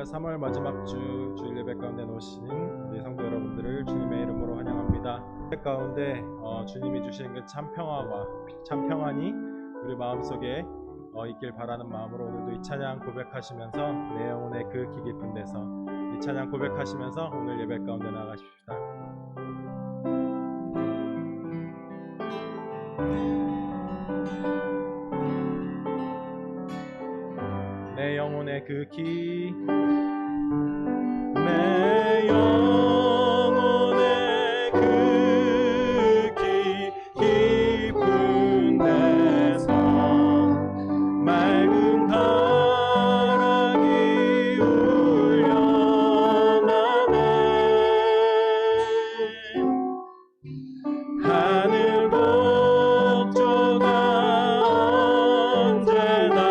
오늘 3월 마지막 주 주일 예배 가운데 오신 우리 성도 여러분들을 주님의 이름으로 환영합니다. 예배 가운데 주님이 주신 그 참 평화와 참 평안이 우리 마음속에 있길 바라는 마음으로 오늘도 이 찬양 고백하시면서 내 영혼의 그 기 깊은 데서 이 찬양 고백하시면서 오늘 예배 가운데 나아가십시다. 내 영혼의 그 기, 내 영혼의 그 기 깊은 데서 맑은 바람이 울려나네. 하늘 목조가 언제나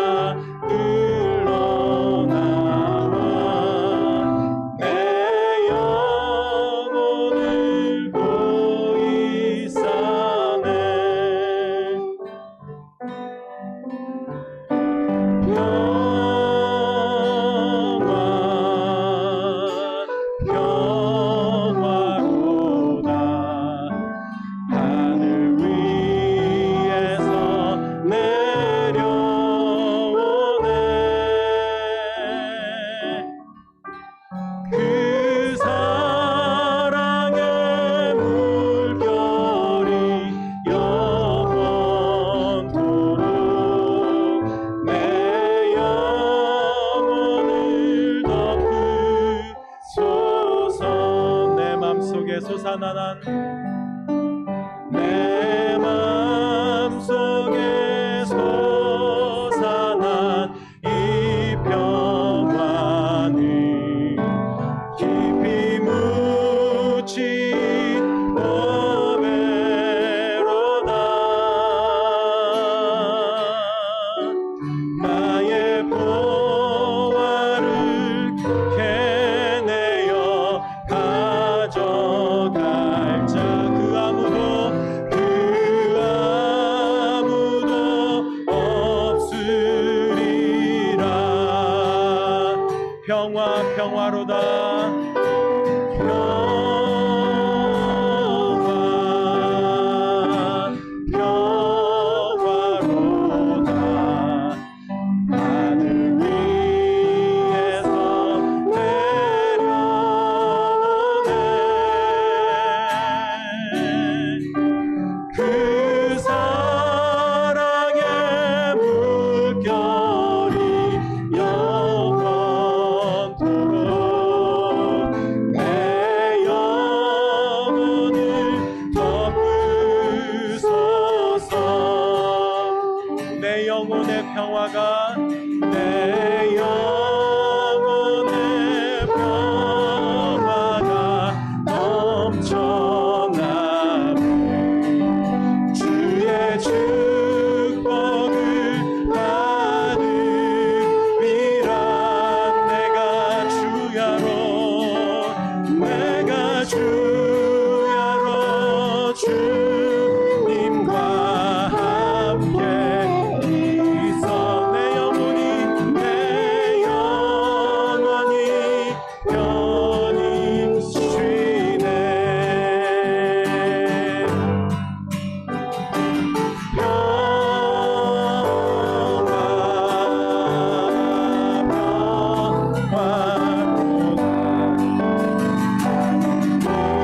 솟아나는 내 맘속에 솟아난 이 평안이 깊이 묻힌 보배로다. 나의 보화를 캐내어 가져갈 자 그 아무도 없으리라. 평화로다. 평화로다. 하늘 위에서 그 사랑의 물결이 영원토록 내 영혼을 덮으소서. 내 영혼의 평화가 내 영혼의 평화가 넘쳐나네. 주의 축복을 받으리라. 내가 주야로 주님과 함께 있어. 내 영혼이 편히 쉬네. 평화로다.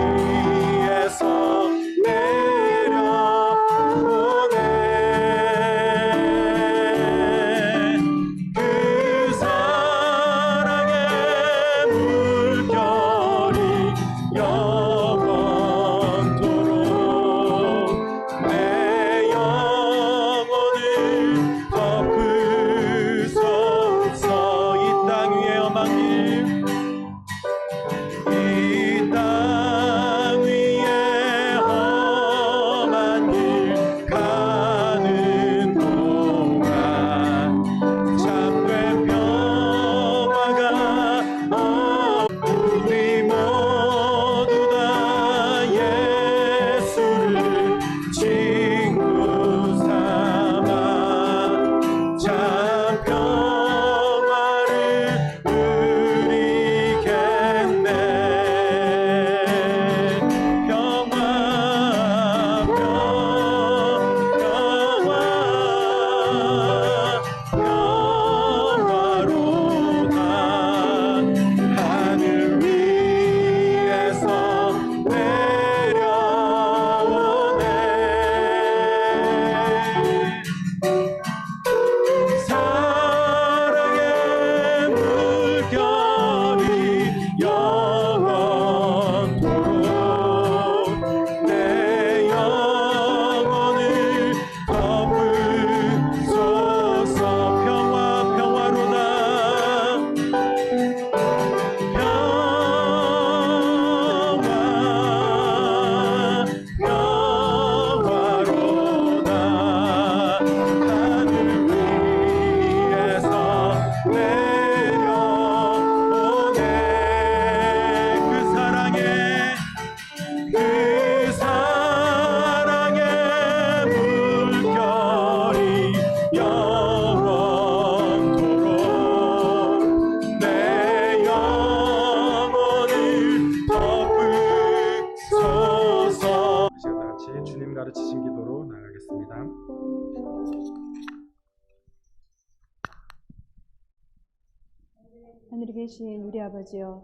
되신 우리 아버지여,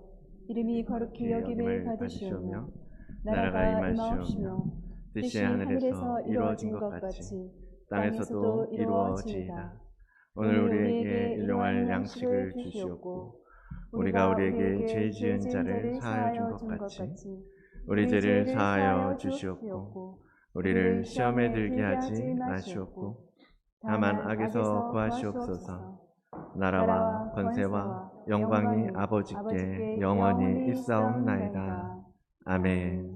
이름이 거룩히 여김을 받으시오며 나라가 임하옵시며 임하옵시며 뜻이 하늘에서 이루어진 것 같이 땅에서도 이루어지이다. 오늘 우리에게 일용할 양식을 주시옵고 우리가 우리에게 죄 지은 자를 사하여 준 것 같이 우리 죄를 사하여 주시옵고 우리를 시험에 들게 하지 마시옵고 다만 악에서 구하시옵소서. 나라와 권세와 영광이 아버지께 영원히 있사옵나이다. 아멘.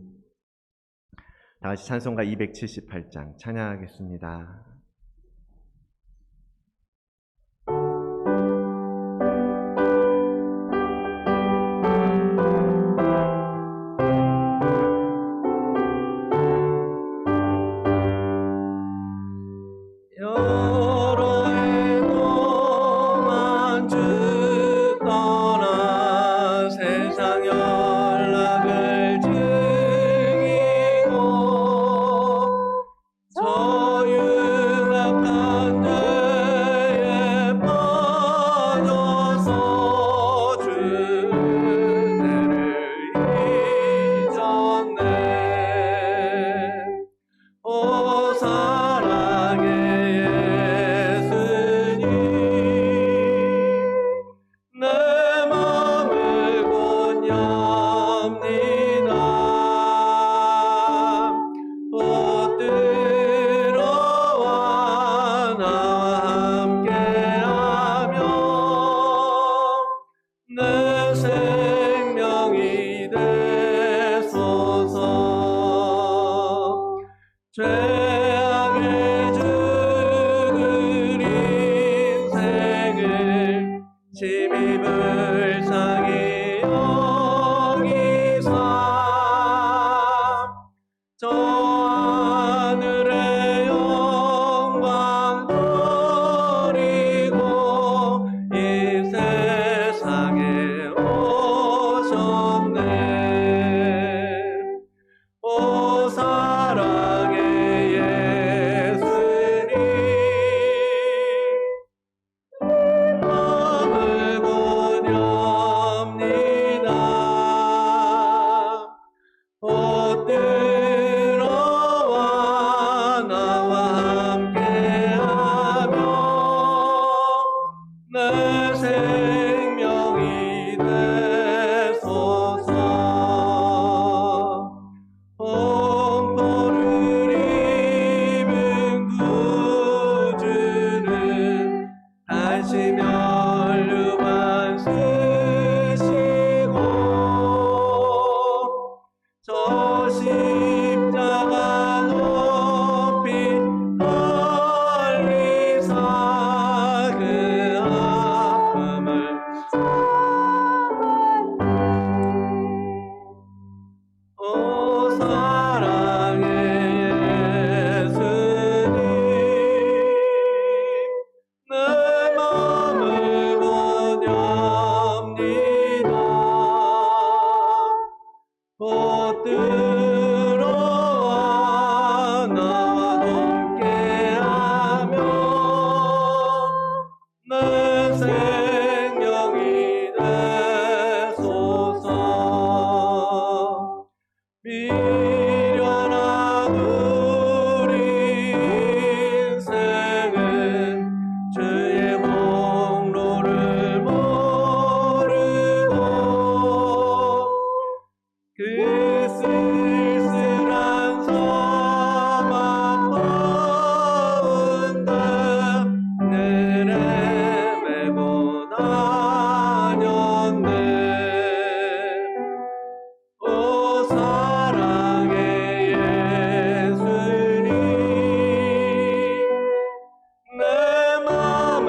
다시 찬송가 278장 찬양하겠습니다. 죄악의 죽은 인생을 침입을 상히 여기사 저 하늘의 영광 버리고 이 세상에 오셨네. 오 사랑의 예수님, 마음을 고냘니다. 오 들어와 나와 함께하며 내 생명이 되소서. 공포를 입은 구주는 다시 면류관 쓰시고 저 십자가 높이 걸리사 그 아픔을 오 사랑의 예수님, 내 마음을 고냘니다. 오 들어와 나와 함께하며 내 생명이 되소서. 미련한 우리 인생은 주의 공로를 모르고 그 쓸쓸한 서막 가운데 늘에 메고 다녔네. 오 사랑의 예수님, 내 마음을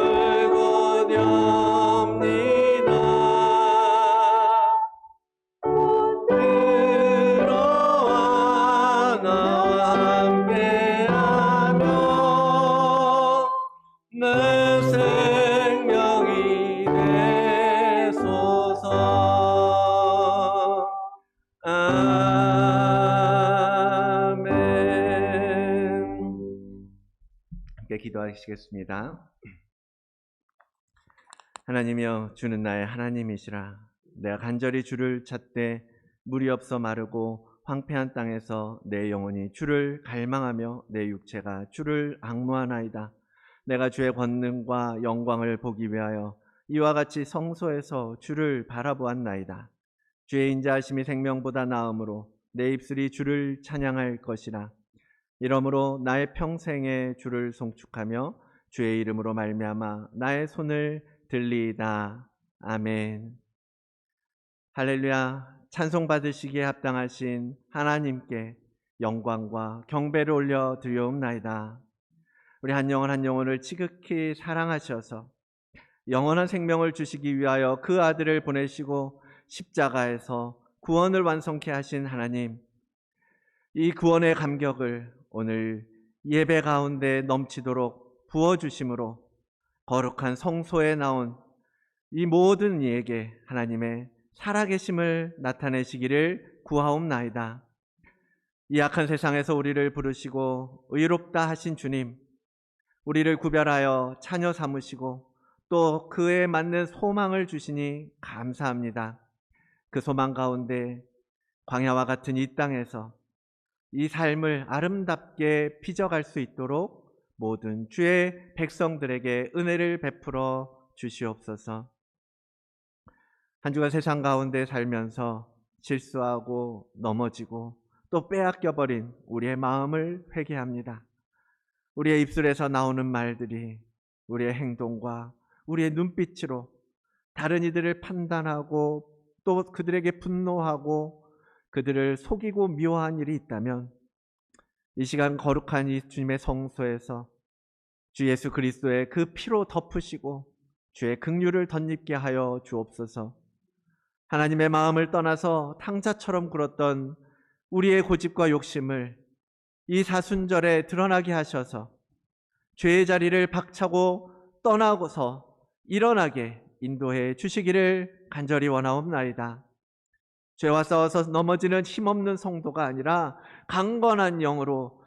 고냘니다. 들어와 나와 함께하며 내 생명이 되소서. 아멘. 함께 기도하시겠습니다. 하나님이여, 주는 나의 하나님이시라. 내가 간절히 주를 찾되 물이 없어 마르고 황폐한 땅에서 내 영혼이 주를 갈망하며 내 육체가 주를 앙무하나이다. 내가 주의 권능과 영광을 보기 위하여 이와 같이 성소에서 주를 바라보았나이다. 주의 인자하심이 생명보다 나음으로 내 입술이 주를 찬양할 것이라. 이러므로 나의 평생에 주를 송축하며 주의 이름으로 말미암아 나의 손을 들리이다. 아멘. 할렐루야. 찬송 받으시기에 합당하신 하나님께 영광과 경배를 올려 드리옵나이다. 우리 한 영혼 한 영혼을 지극히 사랑하셔서 영원한 생명을 주시기 위하여 그 아들을 보내시고 십자가에서 구원을 완성케 하신 하나님, 이 구원의 감격을 오늘 예배 가운데 넘치도록 부어주심으로 거룩한 성소에 나온 이 모든 이에게 하나님의 살아계심을 나타내시기를 구하옵나이다. 이 악한 세상에서 우리를 부르시고 의롭다 하신 주님, 우리를 구별하여 자녀 삼으시고 또 그에 맞는 소망을 주시니 감사합니다. 그 소망 가운데 광야와 같은 이 땅에서 이 삶을 아름답게 빚어갈 수 있도록 모든 주의 백성들에게 은혜를 베풀어 주시옵소서. 한 주간 세상 가운데 살면서 실수하고 넘어지고 또 빼앗겨버린 우리의 마음을 회개합니다. 우리의 입술에서 나오는 말들이 우리의 행동과 우리의 눈빛으로 다른 이들을 판단하고 또 그들에게 분노하고 그들을 속이고 미워한 일이 있다면 이 시간 거룩한 이 주님의 성소에서 주 예수 그리스도의 그 피로 덮으시고 주의 긍휼을 덧입게 하여 주옵소서. 하나님의 마음을 떠나서 탕자처럼 굴었던 우리의 고집과 욕심을 이 사순절에 드러나게 하셔서 죄의 자리를 박차고 떠나고서 일어나게 인도해 주시기를 간절히 원하옵나이다. 죄와 싸워서 넘어지는 힘없는 성도가 아니라 강건한 영으로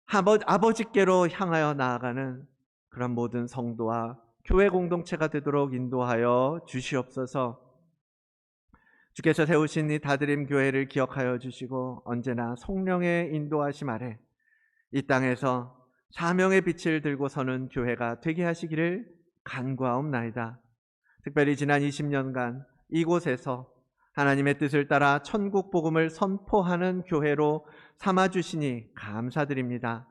아버지께로 향하여 나아가는 그런 모든 성도와 교회 공동체가 되도록 인도하여 주시옵소서. 주께서 세우신 이 다드림 교회를 기억하여 주시고 언제나 성령의 인도하심 아래 이 땅에서 사명의 빛을 들고 서는 교회가 되게 하시기를 간구하옵나이다. 특별히 지난 20년간 이곳에서 하나님의 뜻을 따라 천국 복음을 선포하는 교회로 삼아주시니 감사드립니다.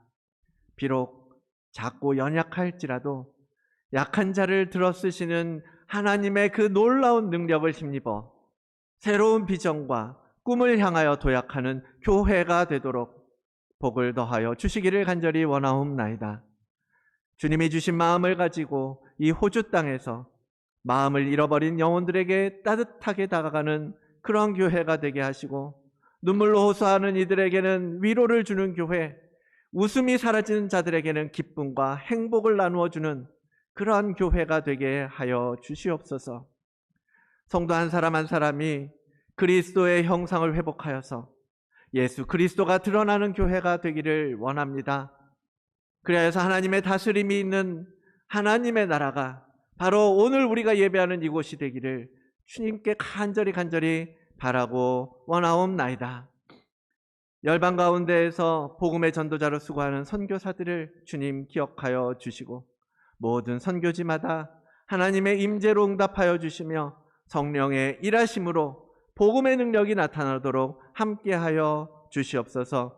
비록 작고 연약할지라도 약한 자를 들어쓰시는 하나님의 그 놀라운 능력을 힘입어 새로운 비전과 꿈을 향하여 도약하는 교회가 되도록 복을 더하여 주시기를 간절히 원하옵나이다. 주님이 주신 마음을 가지고 이 호주 땅에서 마음을 잃어버린 영혼들에게 따뜻하게 다가가는 그런 교회가 되게 하시고 눈물로 호소하는 이들에게는 위로를 주는 교회, 웃음이 사라지는 자들에게는 기쁨과 행복을 나누어 주는 그러한 교회가 되게 하여 주시옵소서. 성도 한 사람 한 사람이 그리스도의 형상을 회복하여서 예수 그리스도가 드러나는 교회가 되기를 원합니다. 그래서 하나님의 다스림이 있는 하나님의 나라가 바로 오늘 우리가 예배하는 이곳이 되기를 주님께 간절히 바라고 원하옵나이다. 열방 가운데에서 복음의 전도자로 수고하는 선교사들을 주님 기억하여 주시고 모든 선교지마다 하나님의 임재로 응답하여 주시며 성령의 일하심으로 복음의 능력이 나타나도록 함께하여 주시옵소서.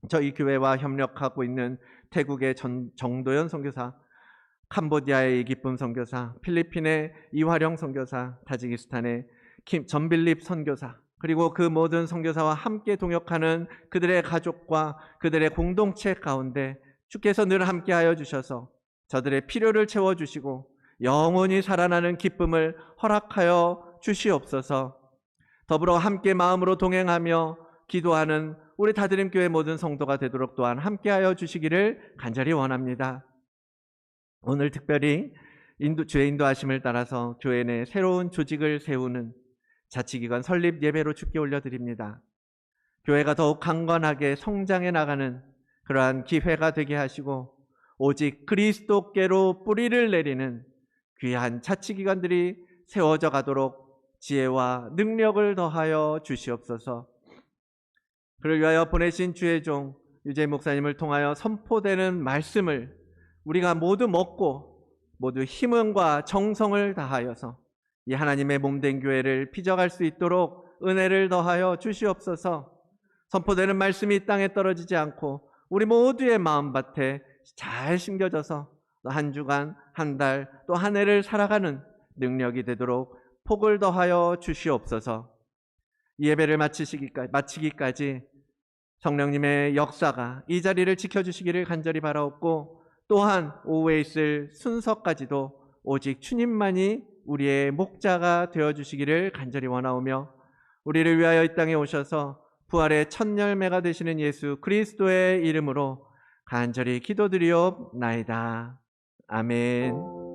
저희 교회와 협력하고 있는 태국의 정도연 선교사, 캄보디아의 이기쁨 선교사, 필리핀의 이화령 선교사, 타지키스탄의 전빌립 선교사, 그리고 그 모든 선교사와 함께 동역하는 그들의 가족과 그들의 공동체 가운데 주께서 늘 함께하여 주셔서 저들의 필요를 채워주시고 영원히 살아나는 기쁨을 허락하여 주시옵소서. 더불어 함께 마음으로 동행하며 기도하는 우리 다드림교회 모든 성도가 되도록 또한 함께하여 주시기를 간절히 원합니다. 오늘 특별히 주의 인도하심을 따라서 교회 내 새로운 조직을 세우는 자치기관 설립 예배로 주께 올려드립니다. 교회가 더욱 강건하게 성장해 나가는 그러한 기회가 되게 하시고 오직 그리스도께로 뿌리를 내리는 귀한 자치기관들이 세워져 가도록 지혜와 능력을 더하여 주시옵소서. 그를 위하여 보내신 주의 종 유재 목사님을 통하여 선포되는 말씀을 우리가 모두 먹고 모두 힘과 정성을 다하여서 이 하나님의 몸된 교회를 빚어갈 수 있도록 은혜를 더하여 주시옵소서. 선포되는 말씀이 이 땅에 떨어지지 않고 우리 모두의 마음밭에 잘 심겨져서 또 한 주간, 한 달, 또 한 해를 살아가는 능력이 되도록 복을 더하여 주시옵소서. 이 예배를 마치기까지 성령님의 역사가 이 자리를 지켜주시기를 간절히 바라옵고, 또한 오후에 있을 순서까지도 오직 주님만이 우리의 목자가 되어주시기를 간절히 원하오며, 우리를 위하여 이 땅에 오셔서 부활의 첫 열매가 되시는 예수 그리스도의 이름으로 간절히 기도드리옵나이다. 아멘.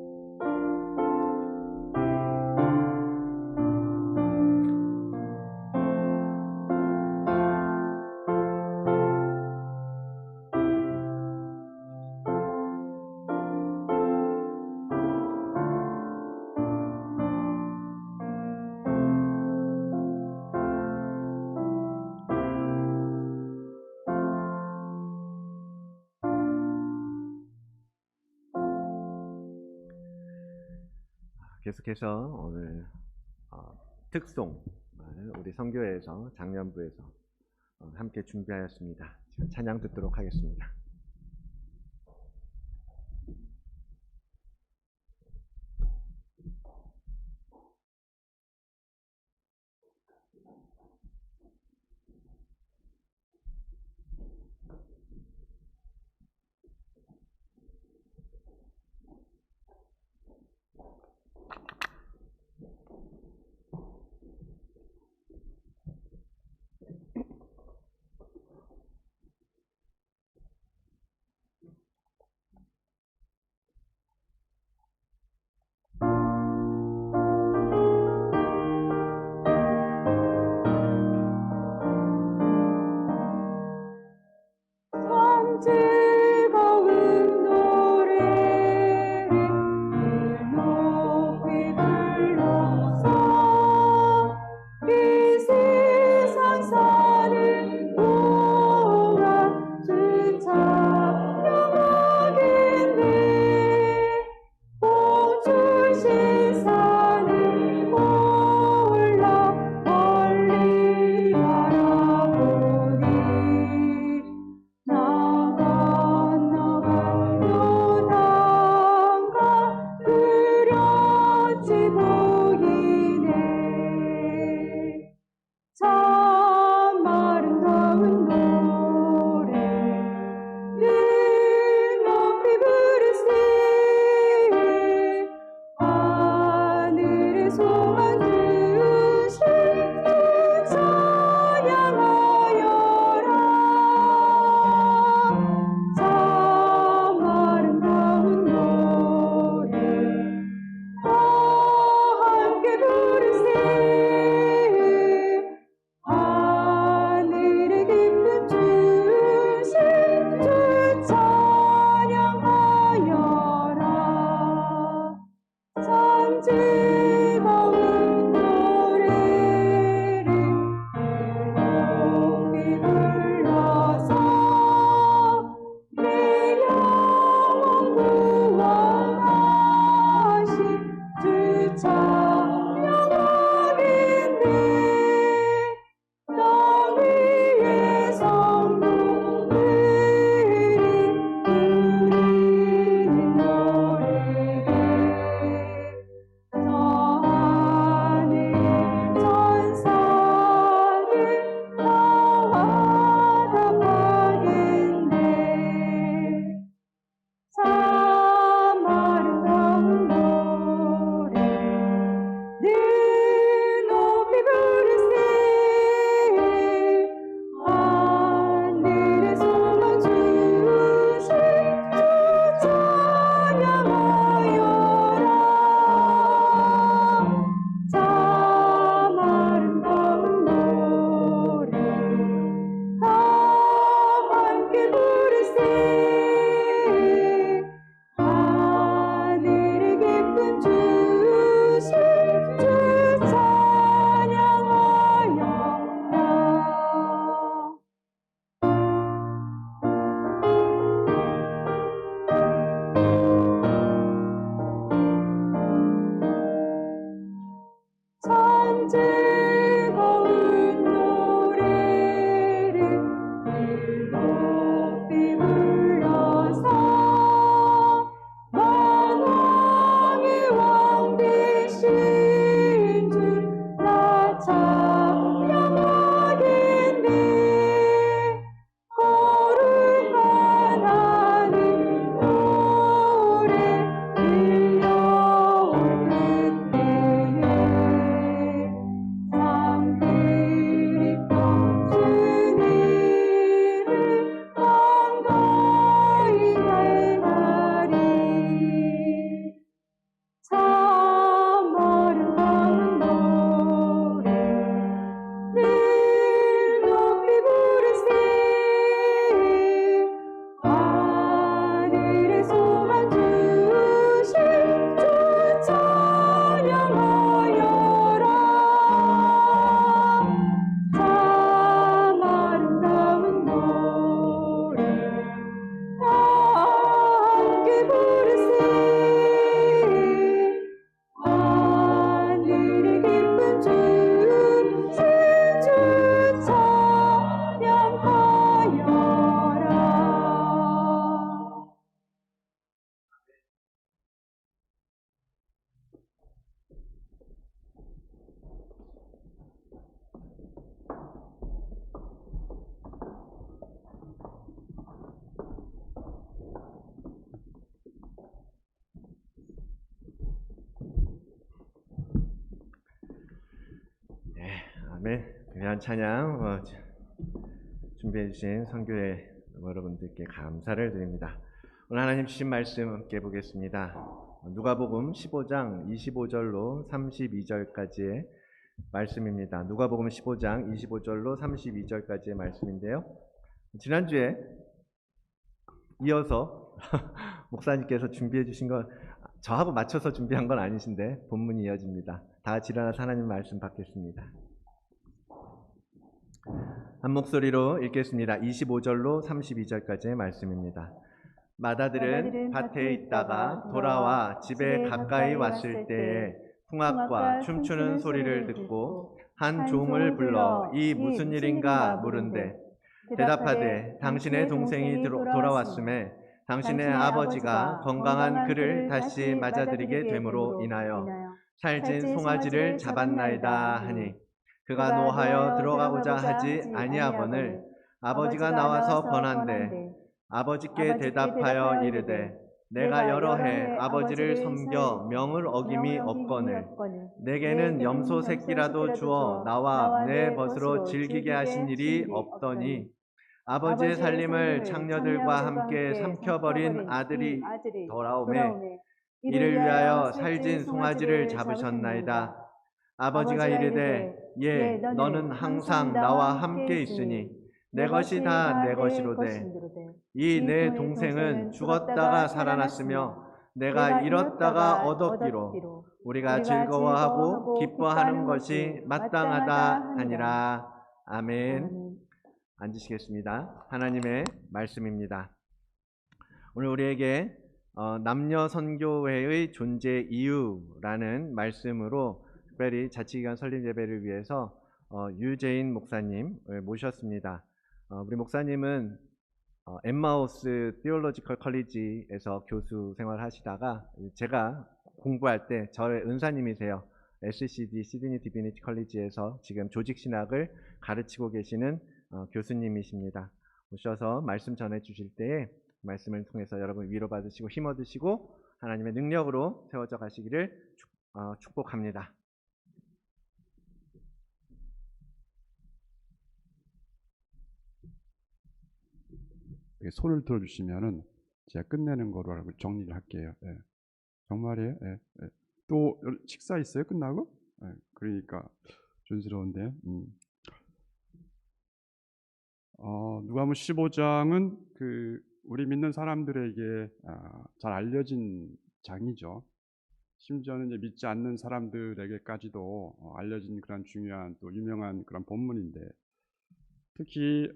계속해서 오늘 특송 우리 선교회에서 장년부에서 함께 준비하였습니다. 찬양 듣도록 하겠습니다. 아멘. 귀한 찬양 준비해 주신 선교회 여러분들께 감사를 드립니다. 오늘 하나님 주신 말씀 함께 보겠습니다. 누가복음 15장 25절로 32절까지의 말씀입니다. 누가복음 15장 25절로 32절까지의 말씀인데요. 지난주에 이어서 목사님께서 준비해 주신 건 저하고 맞춰서 준비한 건 아니신데 본문이 이어집니다. 다 같이 일어나서 하나님 말씀 받겠습니다. 한 목소리로 읽겠습니다. 25절로 32절까지의 말씀입니다. 마다들은 밭에 있다가 돌아와 집에 가까이 왔을 때에 풍악과 춤추는 소리를 듣고 한 종을 불러 이 무슨 일인가 물은데 대답하되 당신의 동생이 돌아왔음에 당신의 아버지가 건강한 그를 다시 맞아들이게 됨으로 인하여 살찐 송아지를 잡았나이다 하니 그가 노하여 들어가고자 하지 아니하거늘 아버지가 나와서 번한데 아버지께 대답하여 이르되 내가 여러 해 아버지를 섬겨 명을 어김이 없거늘 내게는 염소 새끼라도 주어 나와 내 벗으로 즐기게 하신 일이 없더니 아버지의 살림을 창녀들과 함께 삼켜버린 아들이 돌아오매 이를 위하여 살진 송아지를 잡으셨나이다. 아버지가 이르되 예 너는 항상 나와 함께 있으니 내 것이 다 내 것이로되 이 내 동생은 죽었다가 살아났으며 내가 잃었다가 얻었기로 우리가 즐거워하고 기뻐하는 것이 마땅하다 하니라. 아멘. 앉으시겠습니다. 하나님의 말씀입니다. 오늘 우리에게 남녀 선교회의 존재 이유라는 말씀으로 특별히 자치기관 설립 예배를 위해서 유재인 목사님을 모셨습니다. 우리 목사님은 엠마우스 티올로지컬 컬리지에서 교수 생활하시다가 제가 공부할 때 저의 은사님이세요. SCD 시드니 디비니티 컬리지에서 지금 조직신학을 가르치고 계시는 교수님이십니다. 오셔서 말씀 전해주실 때에 말씀을 통해서 여러분 위로받으시고 힘얻으시고 하나님의 능력으로 세워져 가시기를 축복합니다. 손을 들어주시면은 제가 끝내는 거로 정리를 할게요. 예. 정말이에요. 예. 예. 또 식사 있어요? 끝나고? 예. 그러니까 존스러운데. 누가복음 15장은 우리 믿는 사람들에게 잘 알려진 장이죠. 심지어는 이제 믿지 않는 사람들에게까지도 알려진 그런 중요한 또 유명한 그런 본문인데 특히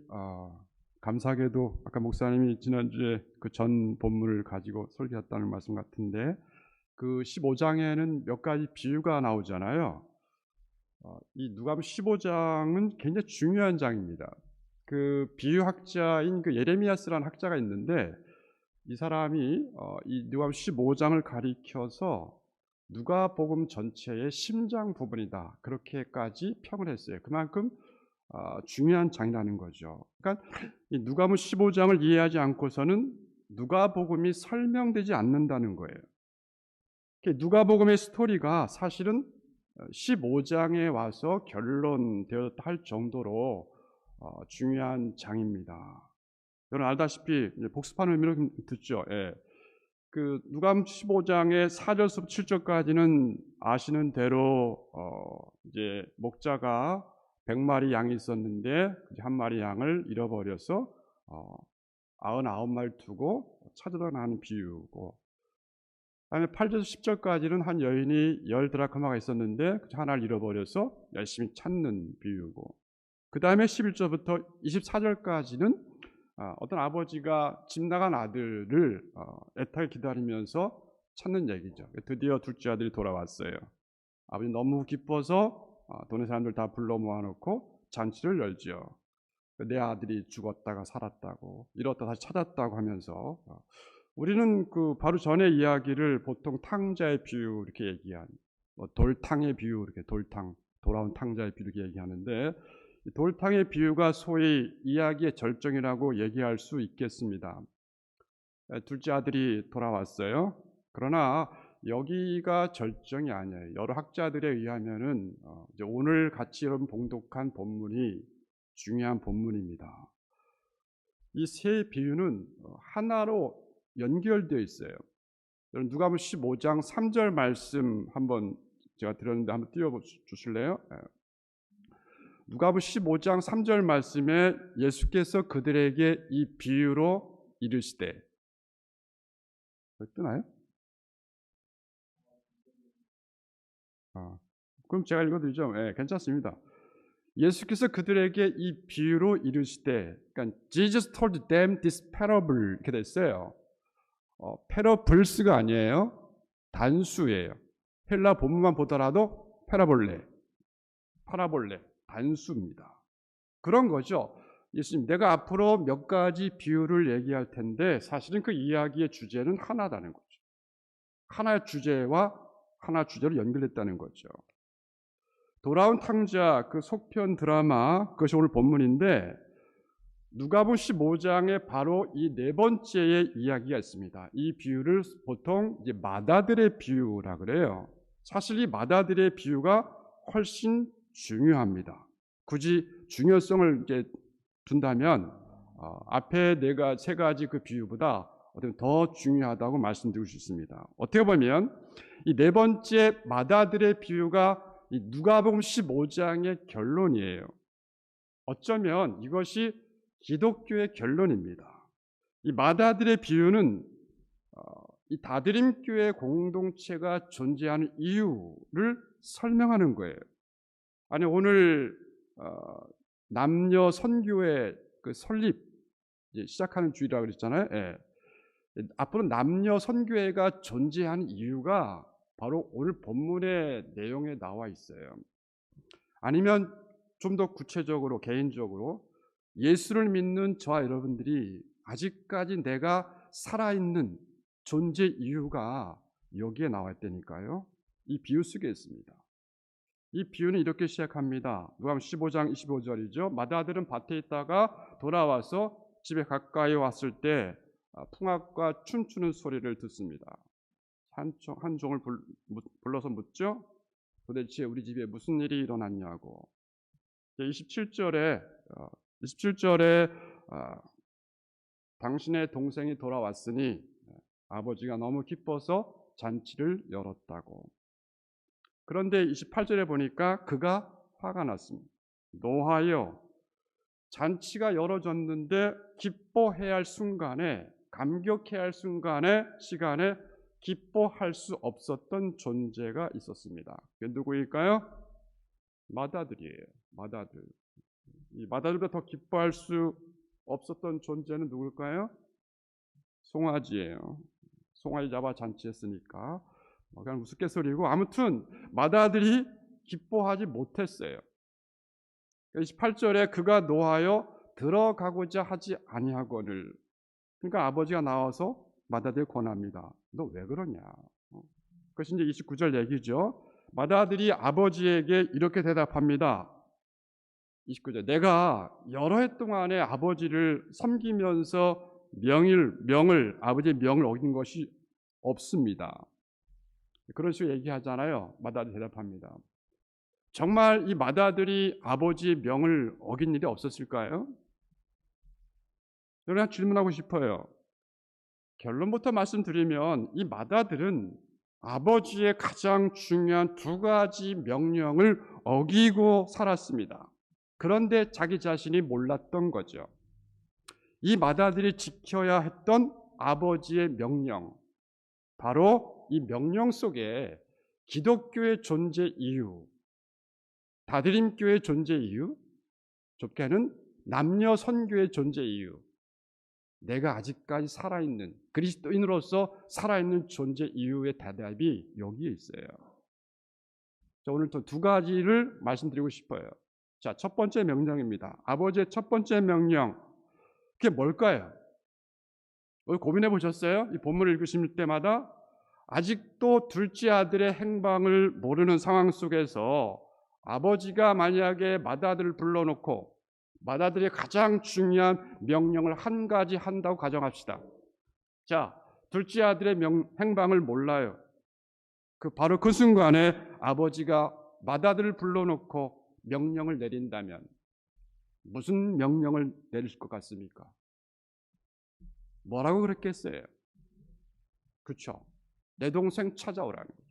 감사하게도 아까 목사님이 지난주에 그 전 본문을 가지고 설교했다는 말씀 같은데 그 15장에는 몇 가지 비유가 나오잖아요. 이 누가복음 15장은 굉장히 중요한 장입니다. 그 비유학자인 그 예레미야스라는 학자가 있는데 이 사람이 이 누가복음 15장을 가리켜서 누가복음 전체의 심장 부분이다 그렇게까지 평을 했어요. 그만큼 중요한 장이라는 거죠. 그러니까 이 누가복음 15장을 이해하지 않고서는 누가복음이 설명되지 않는다는 거예요. 누가복음의 스토리가 사실은 15장에 와서 결론되었다 할 정도로 중요한 장입니다. 여러분 알다시피 복습하는 의미로 듣죠. 예. 그 누가복음 15장의 4절부터 7절까지는 아시는 대로 이제 목자가 100마리 양이 있었는데 한 마리 양을 잃어버려서 99마리 두고 찾으러 나가는 비유고, 그다음에 8절에서 10절까지는 한 여인이 10드라크마가 있었는데 하나를 잃어버려서 열심히 찾는 비유고, 그 다음에 11절부터 24절까지는 어떤 아버지가 집 나간 아들을 애타게 기다리면서 찾는 얘기죠. 드디어 둘째 아들이 돌아왔어요. 아버지 너무 기뻐서 동네 사람들 다 불러 모아놓고 잔치를 열죠. 내 아들이 죽었다가 살았다고, 잃었다 다시 찾았다고 하면서 우리는 그 바로 전의 이야기를 보통 탕자의 비유 이렇게 얘기한, 돌탕의 비유 이렇게 돌아온 탕자의 비유 이렇게 얘기하는데, 돌탕의 비유가 소위 이야기의 절정이라고 얘기할 수 있겠습니다. 둘째 아들이 돌아왔어요. 그러나 여기가 절정이 아니에요. 여러 학자들에 의하면은 이제 오늘 같이 여러분 봉독한 본문이 중요한 본문입니다. 이 세 비유는 하나로 연결되어 있어요. 여러분 누가복음 15장 3절 말씀 한번 제가 드렸는데 한번 띄워 주실래요? 누가복음 15장 3절 말씀에 예수께서 그들에게 이 비유로 이르시되, 뜨나요? 그럼 제가 읽어드리죠. 괜찮습니다. 예수께서 그들에게 이 비유로 이르시되, 그러니까 Jesus told them this parable 이렇게 됐어요. parables가 아니에요. 단수예요. 헬라 본문만 보더라도 파라볼레, 단수입니다. 그런 거죠. 예수님, 내가 앞으로 몇 가지 비유를 얘기할 텐데 사실은 그 이야기의 주제는 하나다는 거죠. 하나의 주제와 하나 주제로 연결됐다는 거죠. 돌아온 탕자 그 속편 드라마, 그것이 오늘 본문인데 누가복음 15장에 바로 이 네 번째의 이야기가 있습니다. 이 비유를 보통 이제 마다들의 비유라 그래요. 사실 이 마다들의 비유가 훨씬 중요합니다. 굳이 중요성을 이제 둔다면 앞에 세 가지 그 비유보다 더 중요하다고 말씀드릴 수 있습니다. 어떻게 보면 이 네 번째 마다들의 비유가 이 누가복음 15장의 결론이에요. 어쩌면 이것이 기독교의 결론입니다. 이 마다들의 비유는 이 다드림교회 공동체가 존재하는 이유를 설명하는 거예요. 아니 오늘 남녀 선교회 그 설립 이제 시작하는 주일이라고 그랬잖아요. 앞으로 남녀 선교회가 존재하는 이유가 바로 오늘 본문의 내용에 나와 있어요. 아니면 좀 더 구체적으로 개인적으로 예수를 믿는 저와 여러분들이 아직까지 내가 살아있는 존재 이유가 여기에 나와 있다니까요. 이 비유 속에 있습니다. 이 비유는 이렇게 시작합니다. 누가복음 15장 25절이죠. 마다들은 밭에 있다가 돌아와서 집에 가까이 왔을 때 풍악과 춤추는 소리를 듣습니다. 한 종을 불러서 묻죠. 도대체 우리 집에 무슨 일이 일어났냐고. 27절에 당신의 동생이 돌아왔으니 아버지가 너무 기뻐서 잔치를 열었다고. 그런데 28절에 보니까 그가 화가 났습니다. 노하여 잔치가 열어졌는데 기뻐해야 할 순간에, 감격해야 할 시간에 기뻐할 수 없었던 존재가 있었습니다. 그게 누구일까요? 마다들이에요. 마다들. 이 마다들보다 더 기뻐할 수 없었던 존재는 누굴까요? 송아지예요. 송아지 잡아 잔치했으니까 그냥 우스갯소리고, 아무튼 마다들이 기뻐하지 못했어요. 28절에 그가 노하여 들어가고자 하지 아니하거늘. 그러니까 아버지가 나와서 마다들에게 권합니다. 너 왜 그러냐? 그것이 이제 29절 얘기죠. 마다들이 아버지에게 이렇게 대답합니다. 29절, 내가 여러 해 동안에 아버지를 섬기면서 아버지의 명을 어긴 것이 없습니다. 그런 식으로 얘기하잖아요. 마다들 대답합니다. 정말 이 마다들이 아버지의 명을 어긴 일이 없었을까요? 저는 질문하고 싶어요. 결론부터 말씀드리면 이 마다들은 아버지의 가장 중요한 두 가지 명령을 어기고 살았습니다. 그런데 자기 자신이 몰랐던 거죠. 이 마다들이 지켜야 했던 아버지의 명령, 바로 이 명령 속에 기독교의 존재 이유, 다드림교의 존재 이유, 좁게는 남녀 선교의 존재 이유, 내가 아직까지 살아있는 그리스도인으로서 살아있는 존재 이유의 대답이 여기에 있어요. 자, 오늘 또 두 가지를 말씀드리고 싶어요. 자, 첫 번째 명령입니다. 아버지의 첫 번째 명령, 그게 뭘까요? 오늘 고민해 보셨어요? 이 본문을 읽으실 때마다 아직도 둘째 아들의 행방을 모르는 상황 속에서 아버지가 만약에 맏아들을 불러놓고 맏아들의 가장 중요한 명령을 한 가지 한다고 가정합시다. 자, 둘째 아들의 행방을 몰라요. 바로 그 순간에 아버지가 맏아들을 불러놓고 명령을 내린다면 무슨 명령을 내릴 것 같습니까? 뭐라고 그랬겠어요? 그렇죠. 내 동생 찾아오라는 거죠.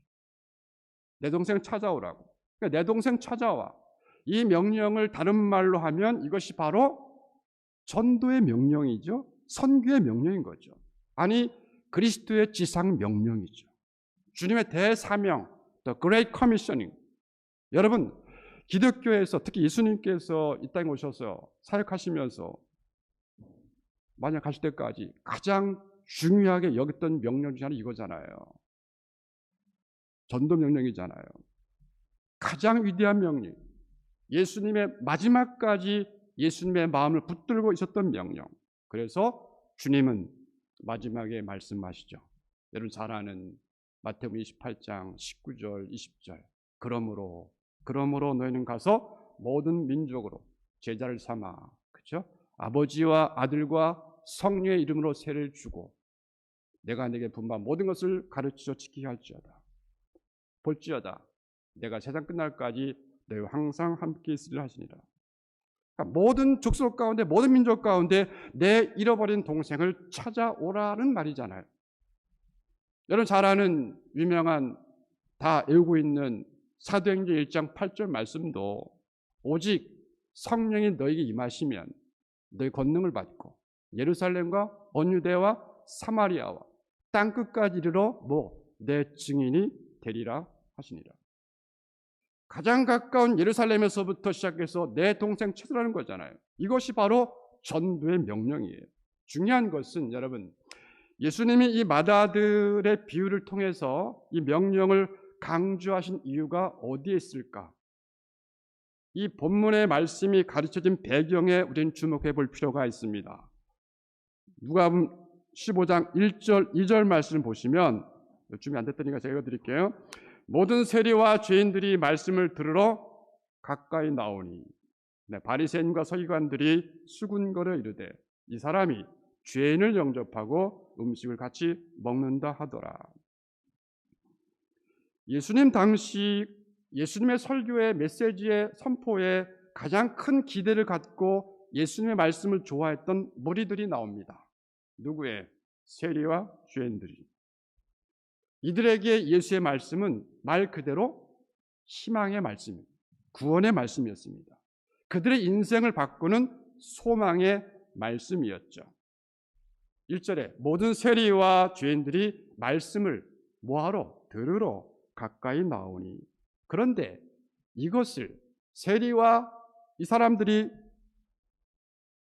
내 동생 찾아오라고. 그러니까 내 동생 찾아와. 이 명령을 다른 말로 하면 이것이 바로 전도의 명령이죠. 선교의 명령인 거죠. 아니, 그리스도의 지상 명령이죠. 주님의 대사명, The Great Commissioning. 여러분, 기독교에서 특히 예수님께서 이 땅에 오셔서 사역하시면서 만약 가실 때까지 가장 중요하게 여겼던 명령 중에 하나 이거잖아요. 전도 명령이잖아요. 가장 위대한 명령. 예수님의 마지막까지 예수님의 마음을 붙들고 있었던 명령. 그래서 주님은 마지막에 말씀하시죠. 여러분 잘 아는 마태복음 28장 19절 20절. 그러므로 너희는 가서 모든 민족으로 제자를 삼아. 그렇죠? 아버지와 아들과 성령의 이름으로 세례를 주고 내가 내게 분부한 모든 것을 가르치어 지키게 할지어다. 볼지어다. 내가 세상 끝날까지 너희와 항상 함께 있으리라 하시니라. 그러니까 모든 족속 가운데 모든 민족 가운데 내 잃어버린 동생을 찾아오라는 말이잖아요. 여러분 잘 아는 유명한 다 외우고 있는 사도행전 1장 8절 말씀도 오직 성령이 너에게 임하시면 너희 권능을 받고 예루살렘과 온 유대와 사마리아와 땅끝까지 이르러 내 증인이 되리라 하시니라. 가장 가까운 예루살렘에서부터 시작해서 내 동생 찾으라는 거잖아요. 이것이 바로 전도의 명령이에요. 중요한 것은 여러분, 예수님이 이 맏아들의 비유를 통해서 이 명령을 강조하신 이유가 어디에 있을까? 이 본문의 말씀이 가르쳐진 배경에 우리는 주목해 볼 필요가 있습니다. 누가복음 15장 1절 2절 말씀 보시면, 준비 안 됐다니까 제가 읽어드릴게요. 모든 세리와 죄인들이 말씀을 들으러 가까이 나오니 바리새인과 서기관들이 수군거려 이르되 이 사람이 죄인을 영접하고 음식을 같이 먹는다 하더라. 예수님 당시 예수님의 설교의 메시지의 선포에 가장 큰 기대를 갖고 예수님의 말씀을 좋아했던 무리들이 나옵니다. 누구의? 세리와 죄인들이. 이들에게 예수의 말씀은 말 그대로 희망의 말씀입니다. 구원의 말씀이었습니다. 그들의 인생을 바꾸는 소망의 말씀이었죠. 1절에 모든 세리와 죄인들이 말씀을 뭐하러? 들으러 가까이 나오니. 그런데 이것을 세리와 이 사람들이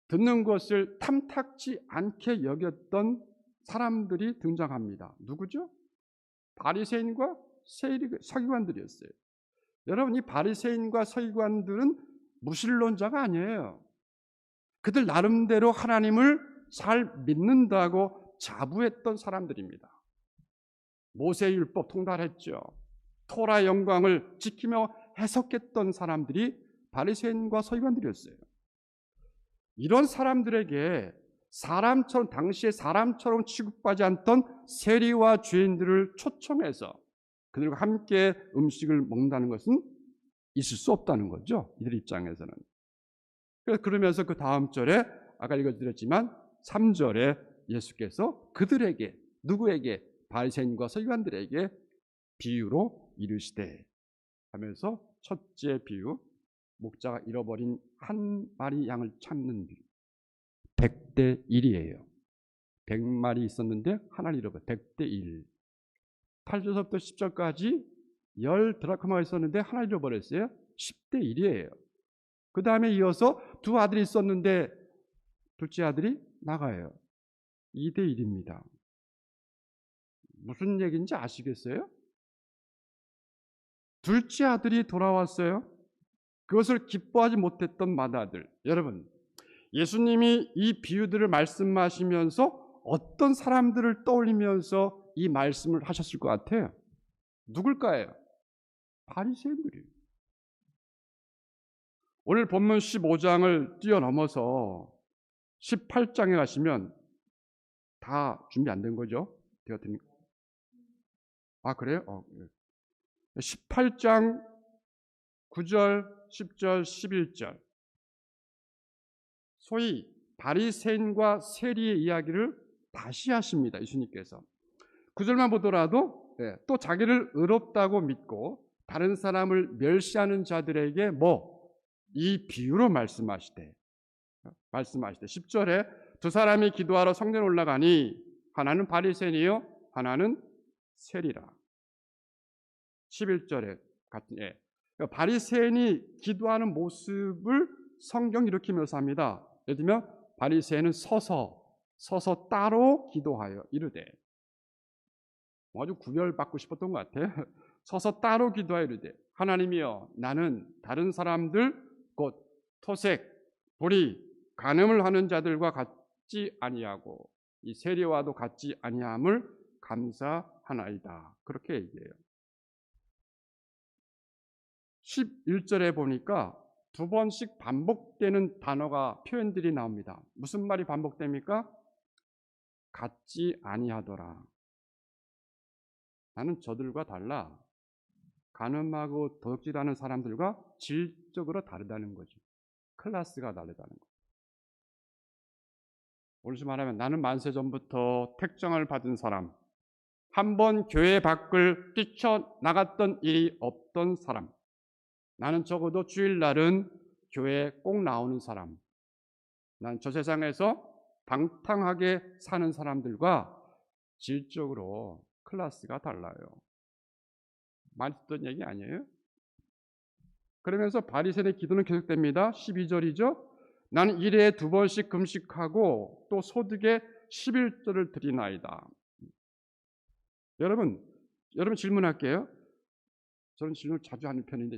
듣는 것을 탐탁지 않게 여겼던 사람들이 등장합니다. 누구죠? 바리새인과 서기관들이었어요. 여러분, 이 바리새인과 서기관들은 무신론자가 아니에요. 그들 나름대로 하나님을 잘 믿는다고 자부했던 사람들입니다. 모세의 율법 통달했죠. 토라의 영광을 지키며 해석했던 사람들이 바리새인과 서기관들이었어요. 이런 사람들에게 당시에 사람처럼 취급하지 않던 세리와 죄인들을 초청해서 그들과 함께 음식을 먹는다는 것은 있을 수 없다는 거죠. 이들 입장에서는. 그러면서 그 다음 절에 아까 읽어드렸지만 3절에 예수께서 그들에게, 누구에게? 바리새인과 서기관들에게 비유로 이르시되 하면서 첫째 비유, 목자가 잃어버린 한 마리 양을 찾는 비유. 100대 1이에요. 100마리 있었는데 하나를 잃어버려. 100대 1. 8절부터 10절까지 10드라크마가 있었는데 하나 잃어버렸어요. 10대 1이에요. 그 다음에 이어서 두 아들이 있었는데 둘째 아들이 나가요. 2대 1입니다. 무슨 얘기인지 아시겠어요? 둘째 아들이 돌아왔어요. 그것을 기뻐하지 못했던 맏아들. 여러분, 예수님이 이 비유들을 말씀하시면서 어떤 사람들을 떠올리면서 이 말씀을 하셨을 것 같아요? 누굴까요? 바리새인들이에요. 오늘 본문 15장을 뛰어넘어서 18장에 가시면 다 준비 안 된 거죠? 아, 그래요? 18장 9절, 10절, 11절 소위 바리새인과 세리의 이야기를 다시 하십니다. 예수님께서 9절만 보더라도 또 자기를 의롭다고 믿고 다른 사람을 멸시하는 자들에게 이 비유로 말씀하시되 10절에 두 사람이 기도하러 성전에 올라가니 하나는 바리새인이요 하나는 세리라. 11절에 바리새인이 기도하는 모습을 성경 이렇게 묘사합니다. 예를 들면 바리새인은 서서 따로 기도하여 이르되, 아주 구별받고 싶었던 것 같아요. 서서 따로 기도하여 이르되 하나님이여 나는 다른 사람들 곧 토색, 불의, 간음을 하는 자들과 같지 아니하고 이 세리와도 같지 아니함을 감사하나이다. 그렇게 얘기해요. 11절에 보니까 두 번씩 반복되는 단어가 표현들이 나옵니다. 무슨 말이 반복됩니까? 같지 아니하더라. 나는 저들과 달라. 간음하고 도둑질하는 사람들과 질적으로 다르다는 거죠. 클래스가 다르다는 거죠. 오늘식 말하면 나는 만세 전부터 택정을 받은 사람, 한 번 교회 밖을 뛰쳐나갔던 일이 없던 사람, 나는 적어도 주일날은 교회에 꼭 나오는 사람, 난 저 세상에서 방탕하게 사는 사람들과 질적으로 클래스가 달라요. 많이 듣던 얘기 아니에요? 그러면서 바리새인의 기도는 계속됩니다. 12절이죠. 나는 일에 2번씩 금식하고 또 소득에 11조를 드리나이다. 여러분 질문할게요. 저는 질문을 자주 하는 편인데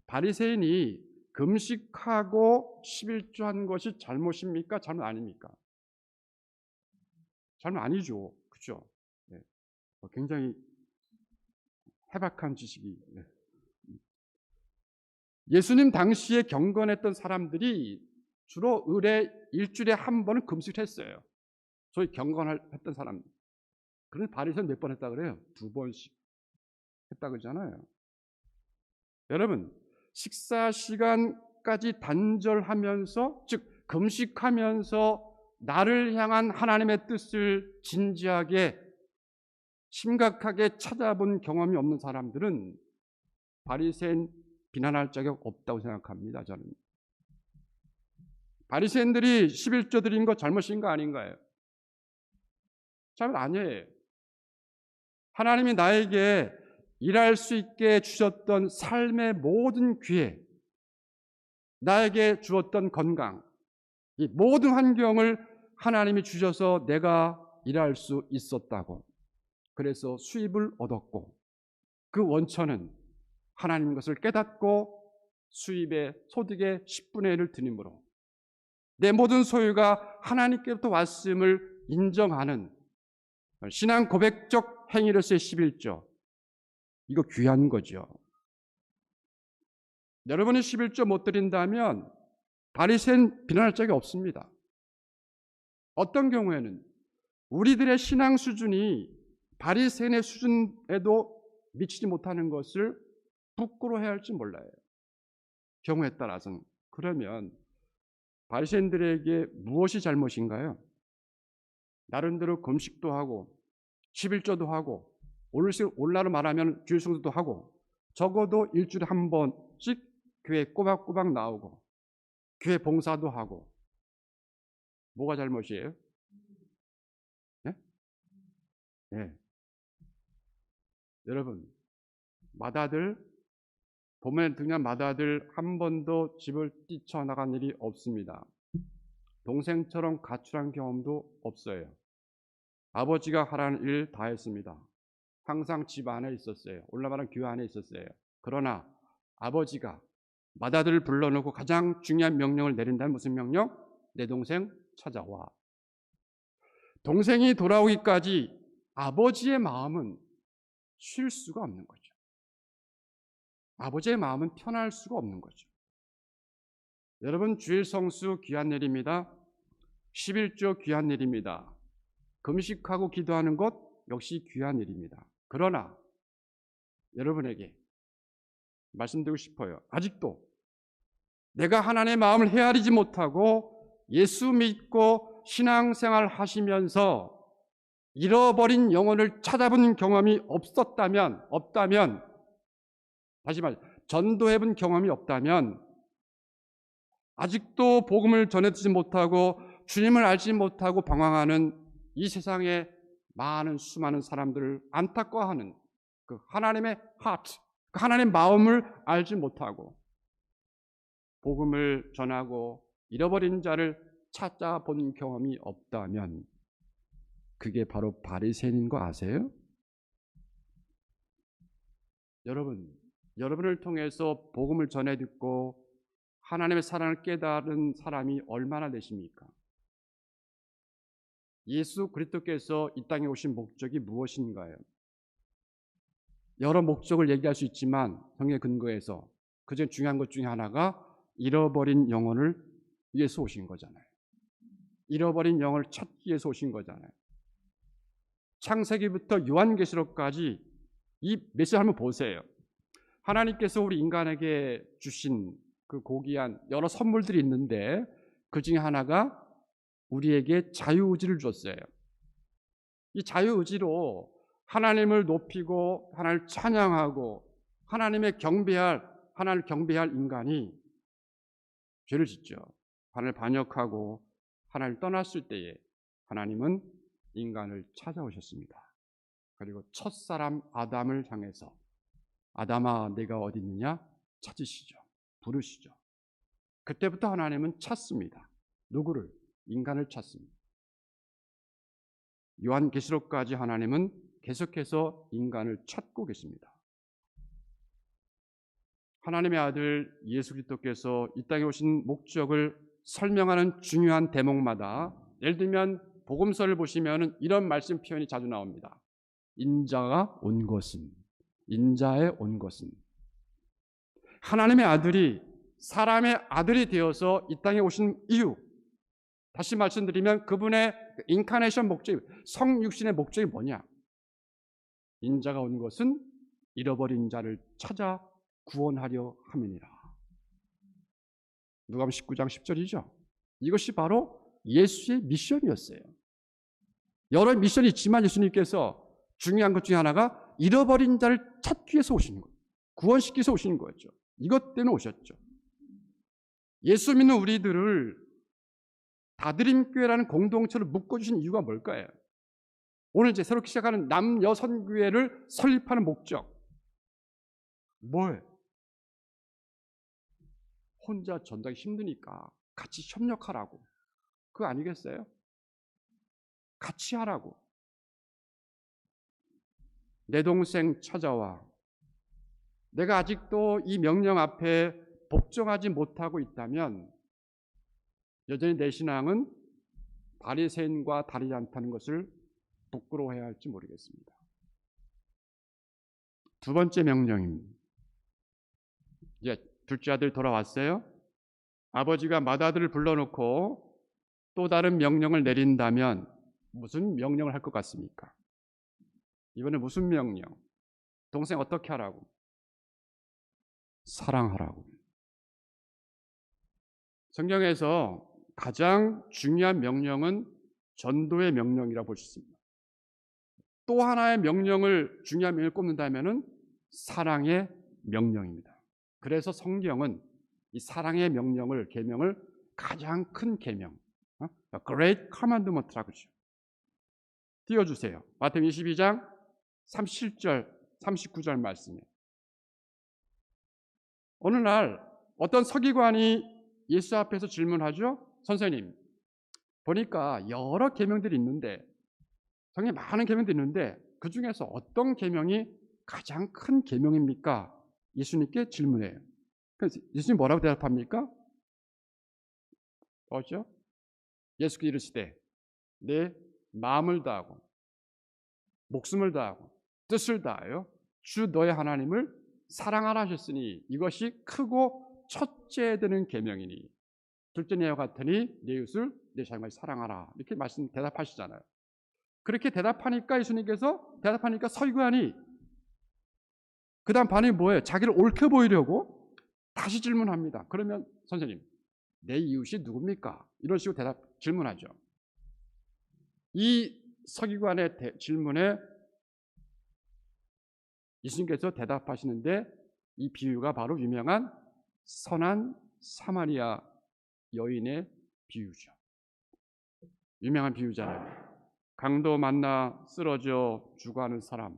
바리새인이 금식하고 11조 한 것이 잘못입니까? 잘못 아닙니까? 잘못 아니죠. 그렇죠? 굉장히 해박한 지식이. 예수님 당시에 경건했던 사람들이 주로 일주일에 한 번은 금식했어요. 소위 경건했던 사람. 그런데 바리새인 몇 번 했다 그래요? 2번씩 했다 그러잖아요. 여러분, 식사 시간까지 단절하면서, 즉 금식하면서 나를 향한 하나님의 뜻을 진지하게 심각하게 찾아본 경험이 없는 사람들은 바리새인 비난할 자격 없다고 생각합니다. 저는 바리새인들이 11조 드린 거 잘못인 거 아닌가요? 잘못 아니에요. 하나님이 나에게 일할 수 있게 주셨던 삶의 모든 기회, 나에게 주었던 건강, 이 모든 환경을 하나님이 주셔서 내가 일할 수 있었다고. 그래서 수입을 얻었고 그 원천은 하나님 것을 깨닫고 수입의 소득의 10분의 1을 드림으로 내 모든 소유가 하나님께부터 왔음을 인정하는 신앙 고백적 행위로서의 11조. 이거 귀한 거죠. 여러분이 11조 못 드린다면 바리새인 비난할 적이 없습니다. 어떤 경우에는 우리들의 신앙 수준이 바리새인의 수준에도 미치지 못하는 것을 부끄러워해야 할지 몰라요. 경우에 따라서는. 그러면 바리새인들에게 무엇이 잘못인가요? 나름대로 금식도 하고 11조도 하고 오늘날로 말하면 주일 성수도 하고 적어도 일주일에 한 번씩 교회 꼬박꼬박 나오고 교회 봉사도 하고. 뭐가 잘못이에요? 네? 네. 여러분, 본문에 등장한 맏아들 한 번도 집을 뛰쳐나간 일이 없습니다. 동생처럼 가출한 경험도 없어요. 아버지가 하라는 일 다 했습니다. 항상 집 안에 있었어요. 올라가는 교회 안에 있었어요. 그러나 아버지가 맏아들을 불러놓고 가장 중요한 명령을 내린다면 무슨 명령? 내 동생 찾아와. 동생이 돌아오기까지 아버지의 마음은 쉴 수가 없는 거죠. 아버지의 마음은 편할 수가 없는 거죠. 여러분, 주일 성수 귀한 일입니다. 11조 귀한 일입니다. 금식하고 기도하는 것 역시 귀한 일입니다. 그러나 여러분에게 말씀드리고 싶어요. 아직도 내가 하나님의 마음을 헤아리지 못하고 예수 믿고 신앙생활 하시면서 잃어버린 영혼을 찾아본 경험이 없다면, 다시 말해, 전도해본 경험이 없다면, 아직도 복음을 전해주지 못하고 주님을 알지 못하고 방황하는 이 세상의 많은 수많은 사람들을 안타까워하는 그 하나님의 하트, 그 하나님의 마음을 알지 못하고 복음을 전하고 잃어버린 자를 찾아본 경험이 없다면 그게 바로 바리새인인 거 아세요? 여러분을 통해서 복음을 전해 듣고 하나님의 사랑을 깨달은 사람이 얼마나 되십니까? 예수 그리스도께서 이 땅에 오신 목적이 무엇인가요? 여러 목적을 얘기할 수 있지만 성경의 근거에서 그중 중요한 것 중에 하나가 잃어버린 영혼을 위해서 오신 거잖아요. 잃어버린 영혼을 찾기 위해서 오신 거잖아요. 창세기부터 요한계시록까지 이 메시지를 한번 보세요. 하나님께서 우리 인간에게 주신 그 고귀한 여러 선물들이 있는데 그 중에 하나가 우리에게 자유의지를 줬어요. 이 자유의지로 하나님을 높이고 하나님을 찬양하고 하나님을 경배할 인간이 죄를 짓죠. 하나님을 반역하고 하나님을 떠났을 때에 하나님은 인간을 찾아오셨습니다. 그리고 첫사람 아담을 향해서 아담아 내가 어디 있느냐 찾으시죠. 부르시죠. 그때부터 하나님은 찾습니다. 누구를? 인간을 찾습니다. 요한계시록까지 하나님은 계속해서 인간을 찾고 계십니다. 하나님의 아들 예수 그리스도께서 이 땅에 오신 목적을 설명하는 중요한 대목마다 예를 들면 복음서를 보시면 이런 말씀 표현이 자주 나옵니다. 인자의 온 것은 하나님의 아들이 사람의 아들이 되어서 이 땅에 오신 이유, 다시 말씀드리면 그분의 인카네이션 목적, 성육신의 목적이 뭐냐? 인자가 온 것은 잃어버린 자를 찾아 구원하려 함이니라. 누가복음 19장 10절이죠. 이것이 바로 예수의 미션이었어요. 여러 미션이 있지만 예수님께서 중요한 것 중에 하나가 잃어버린 자를 찾기 위해서 오시는 거예요. 구원시키기 위해서 오시는 거였죠. 이것 때문에 오셨죠. 예수 믿는 우리들을 다드림교회라는 공동체로 묶어주신 이유가 뭘까요? 오늘 이제 새롭게 시작하는 남여선교회를 설립하는 목적. 뭐예요? 혼자 전도하기 힘드니까 같이 협력하라고. 그거 아니겠어요? 같이 하라고. 내 동생 찾아와. 내가 아직도 이 명령 앞에 복종하지 못하고 있다면 여전히 내 신앙은 바리새인과 다르지 않다는 것을 부끄러워해야 할지 모르겠습니다. 두 번째 명령입니다. 이제 둘째 아들 돌아왔어요. 아버지가 맏아들을 불러놓고 또 다른 명령을 내린다면 무슨 명령을 할 것 같습니까? 이번에 무슨 명령? 동생 어떻게 하라고? 사랑하라고. 성경에서 가장 중요한 명령은 전도의 명령이라고 볼 수 있습니다. 또 하나의 명령을 중요한 명령을 꼽는다면은 사랑의 명령입니다. 그래서 성경은 이 사랑의 명령을 계명을 가장 큰 계명, Great Commandment라고 하죠. 띄워주세요. 마태복음 22장 37절, 39절 말씀에 어느 날 어떤 서기관이 예수 앞에서 질문하죠. 선생님, 보니까 여러 계명들이 있는데 성경에 많은 계명들이 있는데 그 중에서 어떤 계명이 가장 큰 계명입니까? 예수님께 질문해요. 그래서 예수님 뭐라고 대답합니까? 뭐죠? 예수께서 이르시되 내 마음을 다하고 목숨을 다하고 뜻을 다하여 주 너의 하나님을 사랑하라 하셨으니 이것이 크고 첫째 되는 계명이니 둘째는 이와 같으니 내 이웃을 내 자신과 사랑하라. 이렇게 대답하시잖아요. 그렇게 대답하니까 예수님께서 대답하니까 서기관이 그 다음 반응이 뭐예요? 자기를 옳게 보이려고 다시 질문합니다. 그러면 선생님, 내 이웃이 누굽니까? 이런 식으로 질문하죠. 이 서기관의 질문에 예수님께서 대답하시는데 이 비유가 바로 유명한 선한 사마리아 여인의 비유죠. 유명한 비유잖아요. 강도 만나 쓰러져 죽어가는 사람,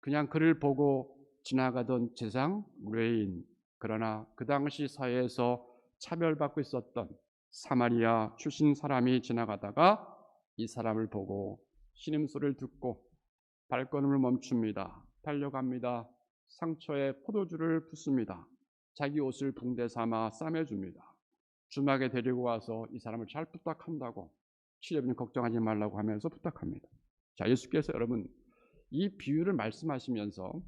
그냥 그를 보고 지나가던 세상 외인, 그러나 그 당시 사회에서 차별받고 있었던 사마리아 출신 사람이 지나가다가 이 사람을 보고 신음소리를 듣고 발걸음을 멈춥니다. 달려갑니다. 상처에 포도주를 붓습니다. 자기 옷을 붕대 삼아 싸매줍니다. 주막에 데리고 와서 이 사람을 잘 부탁한다고, 치료비는 걱정하지 말라고 하면서 부탁합니다. 자, 예수께서 여러분 이 비유를 말씀하시면서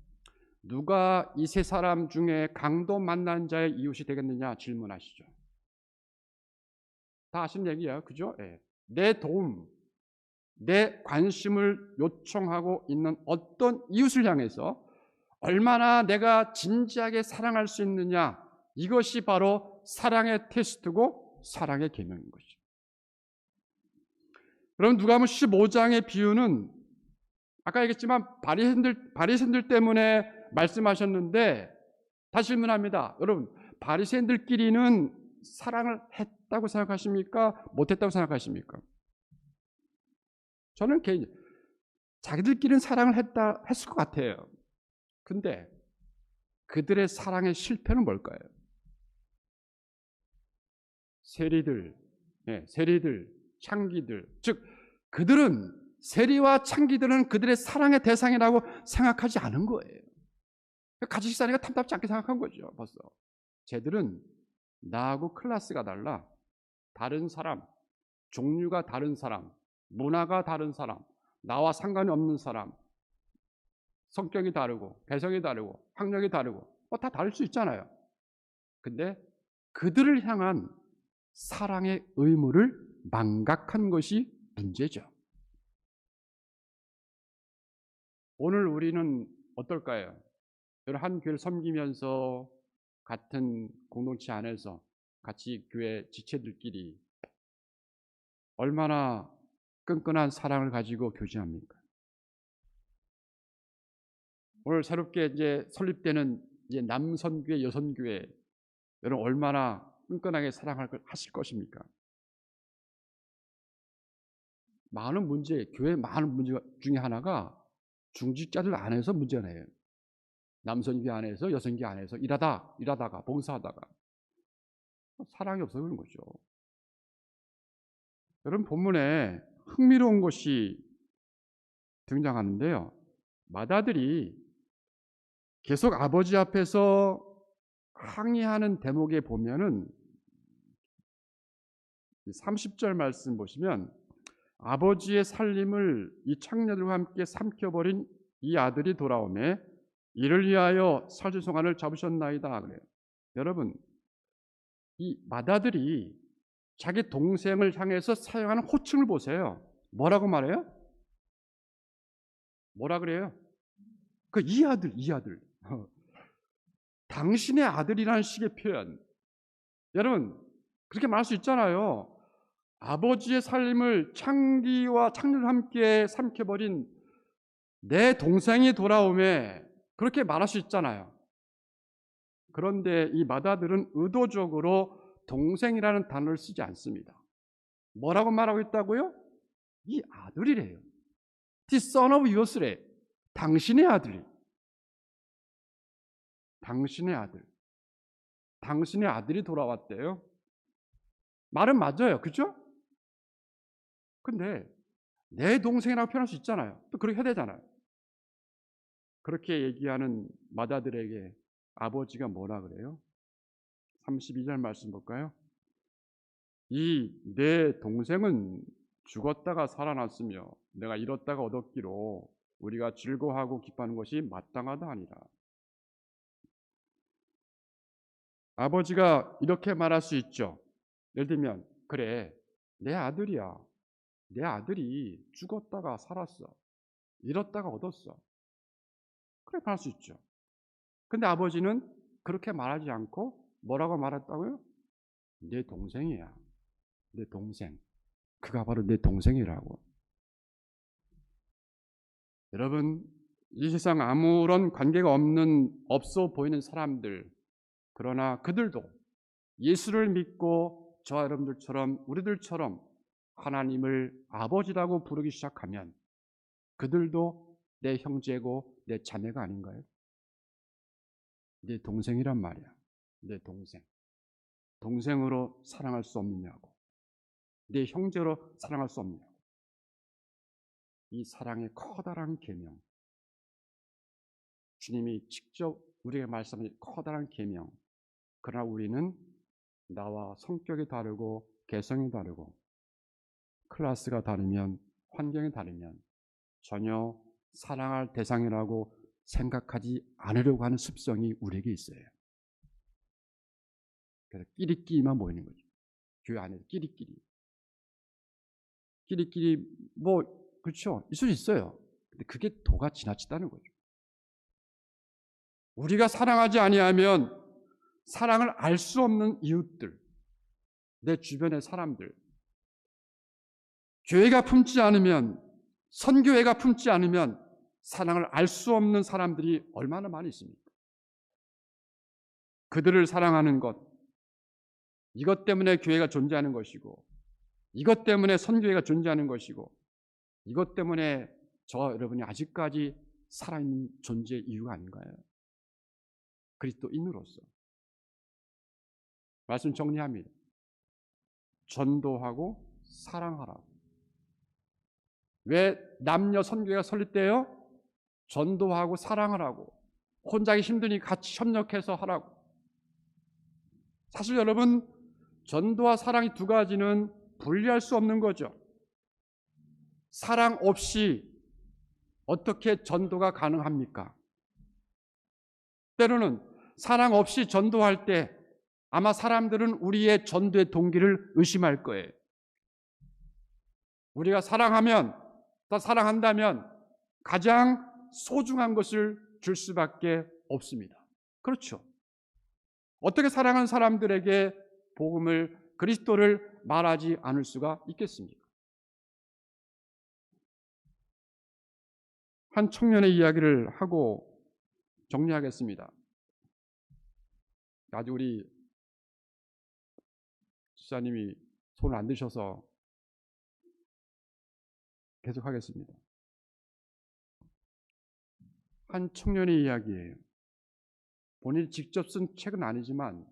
누가 이 세 사람 중에 강도 만난 자의 이웃이 되겠느냐 질문하시죠. 다 아시는 얘기야, 그죠? 예. 내 도움, 내 관심을 요청하고 있는 어떤 이웃을 향해서 얼마나 내가 진지하게 사랑할 수 있느냐, 이것이 바로 사랑의 테스트고 사랑의 계명인 것이죠. 여러분, 누가복음 15장의 비유는 아까 얘기했지만 바리새인들 때문에 말씀하셨는데 다시 질문합니다. 여러분, 바리새인들끼리는 사랑을 했다고 생각하십니까? 못했다고 생각하십니까? 저는 개인적으로 자기들끼리는 사랑을 했을 것 같아요. 근데 그들의 사랑의 실패는 뭘까요? 세리들, 창기들, 즉 그들은, 세리와 창기들은 그들의 사랑의 대상이라고 생각하지 않은 거예요. 같이 식사하니까 탐탁지 않게 생각한 거죠. 벌써 쟤들은 나하고 클래스가 달라, 다른 사람, 종류가 다른 사람, 문화가 다른 사람, 나와 상관이 없는 사람, 성격이 다르고 개성이 다르고 학력이 다르고 다 다를 수 있잖아요. 근데 그들을 향한 사랑의 의무를 망각한 것이 문제죠. 오늘 우리는 어떨까요? 한 교회를 섬기면서 같은 공동체 안에서 같이 교회 지체들끼리 얼마나 끈끈한 사랑을 가지고 교제합니까? 오늘 새롭게 이제 설립되는 이제 남선교회, 여선교회, 여러분 얼마나 끈끈하게 하실 것입니까? 교회 많은 문제 중에 하나가 중직자들 안에서 문제가 나요. 남선교회 안에서, 여선교회 안에서 일하다가 봉사하다가 사랑이 없어 그런 거죠. 여러분, 본문에 흥미로운 것이 등장하는데요. 마다들이 계속 아버지 앞에서 항의하는 대목에 보면은 30절 말씀 보시면 아버지의 살림을 이 창녀들과 함께 삼켜버린 이 아들이 돌아오매 이를 위하여 살주송아를 잡으셨나이다 그래요. 여러분, 이 마다들이 자기 동생을 향해서 사용하는 호칭을 보세요. 뭐라고 말해요? 뭐라 그래요? 이 아들. 당신의 아들이라는 식의 표현. 여러분, 그렇게 말할 수 있잖아요. 아버지의 살림을 창기와 창녀와 함께 삼켜버린 내 동생이 돌아오매, 그렇게 말할 수 있잖아요. 그런데 이 마다들은 의도적으로 동생이라는 단어를 쓰지 않습니다. 뭐라고 말하고 있다고요? 이 아들이래요. The son of your스래. 당신의 아들이. 당신의 아들. 당신의 아들이 돌아왔대요. 말은 맞아요. 그죠? 근데 내 동생이라고 표현할 수 있잖아요. 또 그렇게 해야 되잖아요. 그렇게 얘기하는 마다들에게 아버지가 뭐라 그래요? 32절 말씀 볼까요? 이 내 동생은 죽었다가 살아났으며 내가 잃었다가 얻었기로 우리가 즐거워하고 기뻐하는 것이 마땅하다 하니라. 아버지가 이렇게 말할 수 있죠. 예를 들면, 그래, 내 아들이야. 내 아들이 죽었다가 살았어. 잃었다가 얻었어. 그래 말할 수 있죠. 근데 아버지는 그렇게 말하지 않고 뭐라고 말했다고요? 내 동생이야. 내 동생. 그가 바로 내 동생이라고. 여러분, 이 세상 아무런 관계가 없어 보이는 사람들, 그러나 그들도 예수를 믿고 저와 여러분들처럼, 우리들처럼 하나님을 아버지라고 부르기 시작하면 그들도 내 형제고 내 자매가 아닌가요? 내 동생이란 말이야. 내 동생. 동생으로 사랑할 수 없느냐고. 내 형제로 사랑할 수 없느냐고. 이 사랑의 커다란 계명. 주님이 직접 우리에게 말씀하신 커다란 계명. 그러나 우리는 나와 성격이 다르고 개성이 다르고 클래스가 다르면 환경이 다르면 전혀 사랑할 대상이라고 생각하지 않으려고 하는 습성이 우리에게 있어요. 그래서 끼리끼리만 모이는 거죠. 교회 안에서 끼리끼리 뭐 그렇죠. 있을 수 있어요. 근데 그게 도가 지나치다는 거죠. 우리가 사랑하지 아니하면 사랑을 알 수 없는 이웃들, 내 주변의 사람들, 교회가 품지 않으면, 선교회가 품지 않으면 사랑을 알 수 없는 사람들이 얼마나 많이 있습니까? 그들을 사랑하는 것, 이것 때문에 교회가 존재하는 것이고, 이것 때문에 선교회가 존재하는 것이고, 이것 때문에 저와 여러분이 아직까지 살아있는 존재의 이유가 아닌가요? 그리스도인으로서. 말씀 정리합니다. 전도하고 사랑하라고. 왜 남녀 선교회가 설립돼요? 전도하고 사랑하라고. 혼자 하기 힘드니 같이 협력해서 하라고. 사실 여러분, 전도와 사랑이 두 가지는 분리할 수 없는 거죠. 사랑 없이 어떻게 전도가 가능합니까? 때로는 사랑 없이 전도할 때 아마 사람들은 우리의 전도의 동기를 의심할 거예요. 우리가 사랑한다면 가장 소중한 것을 줄 수밖에 없습니다. 그렇죠. 어떻게 사랑하는 사람들에게 복음을, 그리스도를 말하지 않을 수가 있겠습니까? 한 청년의 이야기를 하고 정리하겠습니다. 아직 우리 지사님이 손을 안 드셔서 계속하겠습니다. 한 청년의 이야기예요. 본인이 직접 쓴 책은 아니지만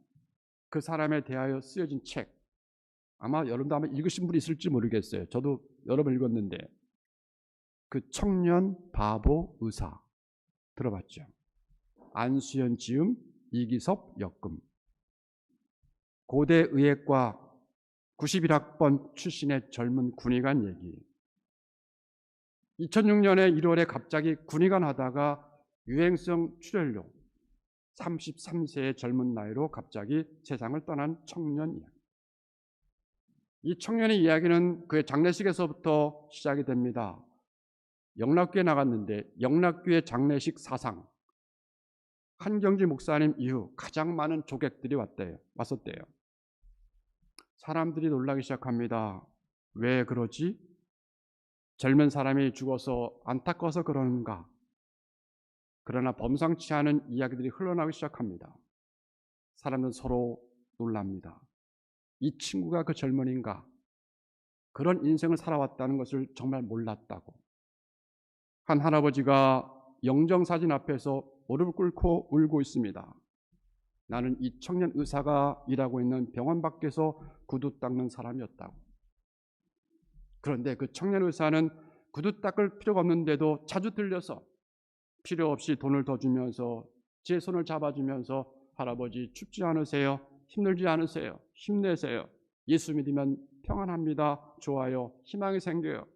그 사람에 대하여 쓰여진 책, 아마 여러분도 아마 읽으신 분이 있을지 모르겠어요. 저도 여러 번 읽었는데, 그 청년 바보 의사 들어봤죠? 안수연 지음, 이기섭 역금. 고대 의예과 91학번 출신의 젊은 군의관 얘기. 2006년에 1월에 갑자기 군의관 하다가 유행성 출혈로 33세의 젊은 나이로 갑자기 세상을 떠난 청년 이야기. 이 청년의 이야기는 그의 장례식에서부터 시작이 됩니다. 영락교에 나갔는데 영락교의 장례식 사상, 한경지 목사님 이후 가장 많은 조객들이 왔었대요. 사람들이 놀라기 시작합니다. 왜 그러지? 젊은 사람이 죽어서 안타까워서 그러는가? 그러나 범상치 않은 이야기들이 흘러나오기 시작합니다. 사람들은 서로 놀랍니다. 이 친구가 그 젊은인가? 그런 인생을 살아왔다는 것을 정말 몰랐다고. 한 할아버지가 영정사진 앞에서 무릎을 꿇고 울고 있습니다. 나는 이 청년 의사가 일하고 있는 병원 밖에서 구두 닦는 사람이었다고. 그런데 그 청년 의사는 구두 닦을 필요가 없는데도 자주 들려서 필요 없이 돈을 더 주면서 제 손을 잡아주면서 할아버지 춥지 않으세요? 힘들지 않으세요? 힘내세요. 예수 믿으면 평안합니다. 좋아요. 희망이 생겨요.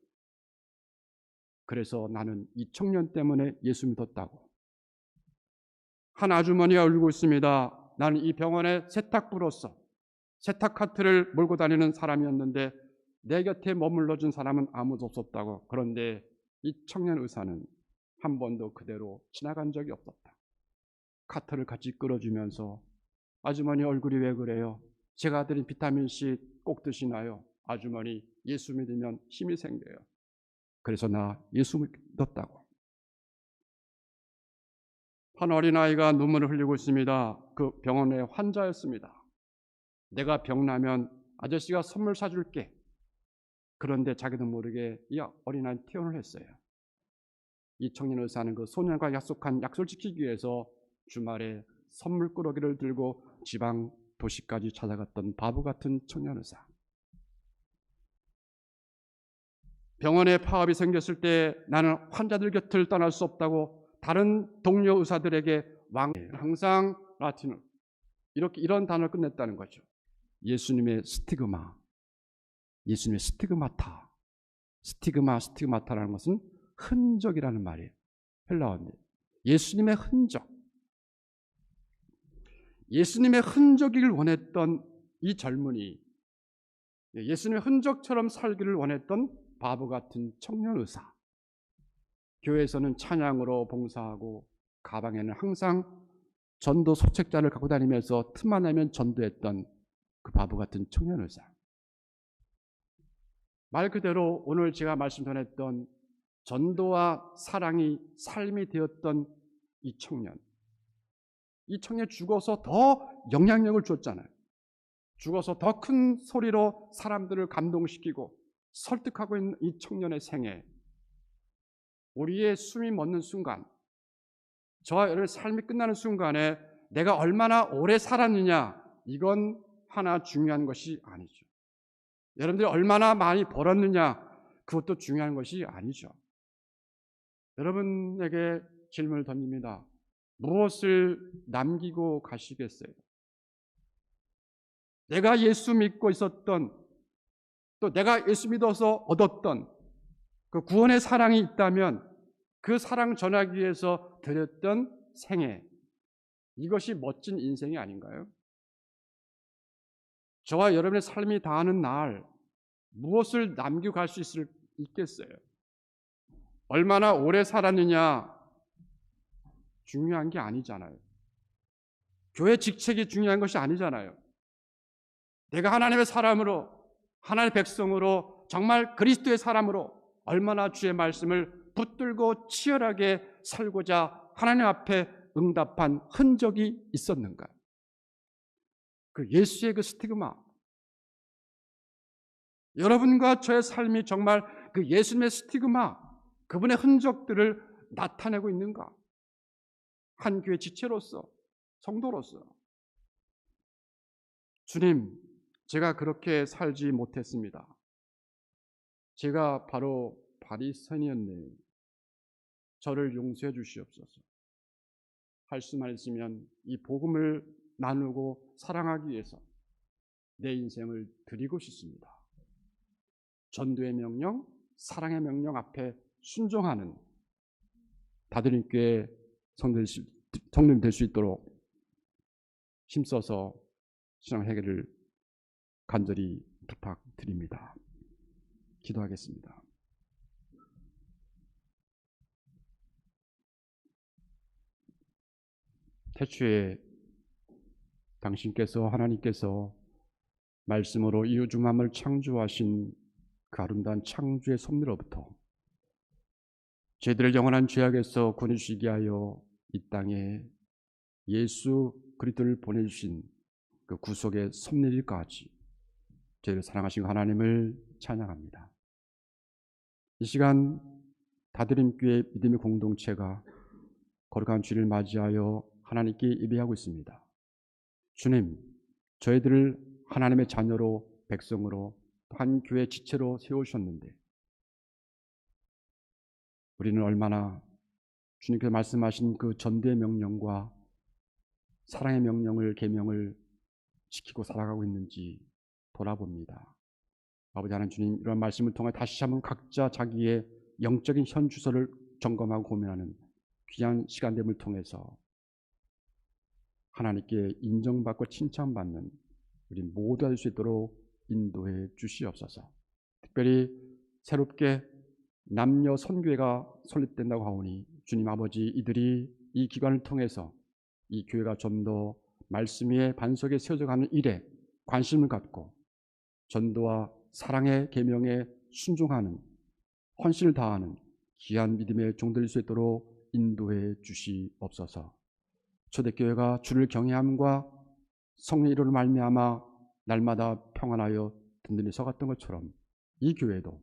그래서 나는 이 청년 때문에 예수 믿었다고. 한 아주머니가 울고 있습니다. 나는 이 병원의 세탁부로서 세탁 카트를 몰고 다니는 사람이었는데 내 곁에 머물러 준 사람은 아무도 없었다고. 그런데 이 청년 의사는 한 번도 그대로 지나간 적이 없었다. 카트를 같이 끌어주면서 아주머니 얼굴이 왜 그래요? 제가 드린 비타민C 꼭 드시나요? 아주머니 예수 믿으면 힘이 생겨요. 그래서 나 예수 믿었다고. 한 어린아이가 눈물을 흘리고 있습니다. 그 병원의 환자였습니다. 내가 병나면 아저씨가 선물 사줄게. 그런데 자기도 모르게 이 어린아이 퇴원을 했어요. 이 청년 의사는 그 소년과 약속한 약속을 지키기 위해서 주말에 선물 꾸러기를 들고 지방 도시까지 찾아갔던 바보 같은 청년 의사. 병원에 파업이 생겼을 때 나는 환자들 곁을 떠날 수 없다고 다른 동료 의사들에게 항상 라틴어 이런 단어를 끝냈다는 거죠. 예수님의 스티그마, 예수님의 스티그마타, 스티그마타라는 것은 흔적이라는 말이에요. 헬라어인데 예수님의 흔적, 예수님의 흔적이길 원했던 이 젊은이, 예수님의 흔적처럼 살기를 원했던 바보 같은 청년 의사. 교회에서는 찬양으로 봉사하고 가방에는 항상 전도 소책자를 갖고 다니면서 틈만 나면 전도했던 그 바보 같은 청년 의사. 말 그대로 오늘 제가 말씀 전했던 전도와 사랑이 삶이 되었던 이 청년. 이 청년 죽어서 더 영향력을 줬잖아요. 죽어서 더 큰 소리로 사람들을 감동시키고 설득하고 있는 이 청년의 생애. 우리의 숨이 멎는 순간, 저와 여러분의 삶이 끝나는 순간에 내가 얼마나 오래 살았느냐, 이건 하나 중요한 것이 아니죠. 여러분들이 얼마나 많이 벌었느냐, 그것도 중요한 것이 아니죠. 여러분에게 질문을 던집니다. 무엇을 남기고 가시겠어요? 내가 예수 믿고 있었던, 또 내가 예수 믿어서 얻었던 그 구원의 사랑이 있다면 그 사랑 전하기 위해서 드렸던 생애, 이것이 멋진 인생이 아닌가요? 저와 여러분의 삶이 다하는 날 무엇을 남기고 갈 수 있겠어요? 얼마나 오래 살았느냐 중요한 게 아니잖아요. 교회 직책이 중요한 것이 아니잖아요. 내가 하나님의 사람으로, 하나님의 백성으로, 정말 그리스도의 사람으로 얼마나 주의 말씀을 붙들고 치열하게 살고자 하나님 앞에 응답한 흔적이 있었는가? 그 예수의 그 스티그마, 여러분과 저의 삶이 정말 그 예수님의 스티그마, 그분의 흔적들을 나타내고 있는가? 한 교회 지체로서, 성도로서. 주님, 제가 그렇게 살지 못했습니다. 제가 바로 바리새인이었네요. 저를 용서해 주시옵소서. 할 수만 있으면 이 복음을 나누고 사랑하기 위해서 내 인생을 드리고 싶습니다. 전도의 명령, 사랑의 명령 앞에 순종하는 다드림교회 성도님 될 수 있도록 힘써서 신앙 해결을 간절히 부탁드립니다. 기도하겠습니다. 태초에 당신께서 하나님께서 말씀으로 이 우주만을 창조하신 그 아름다운 창조의 섭리로부터 저희들을 영원한 죄악에서 구원해주시기 하여 이 땅에 예수 그리스도를 보내주신 그 구속의 섭리일까지 저희를 사랑하신 하나님을 찬양합니다. 이 시간 다드림교회 믿음의 공동체가 거룩한 주를 맞이하여 하나님께 예배하고 있습니다. 주님, 저희들을 하나님의 자녀로, 백성으로, 한 교회 지체로 세우셨는데 우리는 얼마나 주님께서 말씀하신 그 전도의 명령과 사랑의 명령을, 계명을 지키고 살아가고 있는지 돌아봅니다. 아버지 하나님, 주님, 이런 말씀을 통해 다시 한번 각자 자기의 영적인 현 주소를 점검하고 고민하는 귀한 시간됨을 통해서 하나님께 인정받고 칭찬받는 우리 모두가 될 수 있도록 인도해 주시옵소서. 특별히 새롭게 남녀 선교회가 설립된다고 하오니 주님 아버지, 이들이 이 기관을 통해서 이 교회가 좀 더 말씀 위에 반석에 세워져가는 일에 관심을 갖고 전도와 사랑의 계명에 순종하는 헌신을 다하는 귀한 믿음의 종들일 수 있도록 인도해 주시옵소서. 초대교회가 주를 경외함과 성령의 이름으로 말미암아 날마다 평안하여 든든히 서갔던 것처럼 이 교회도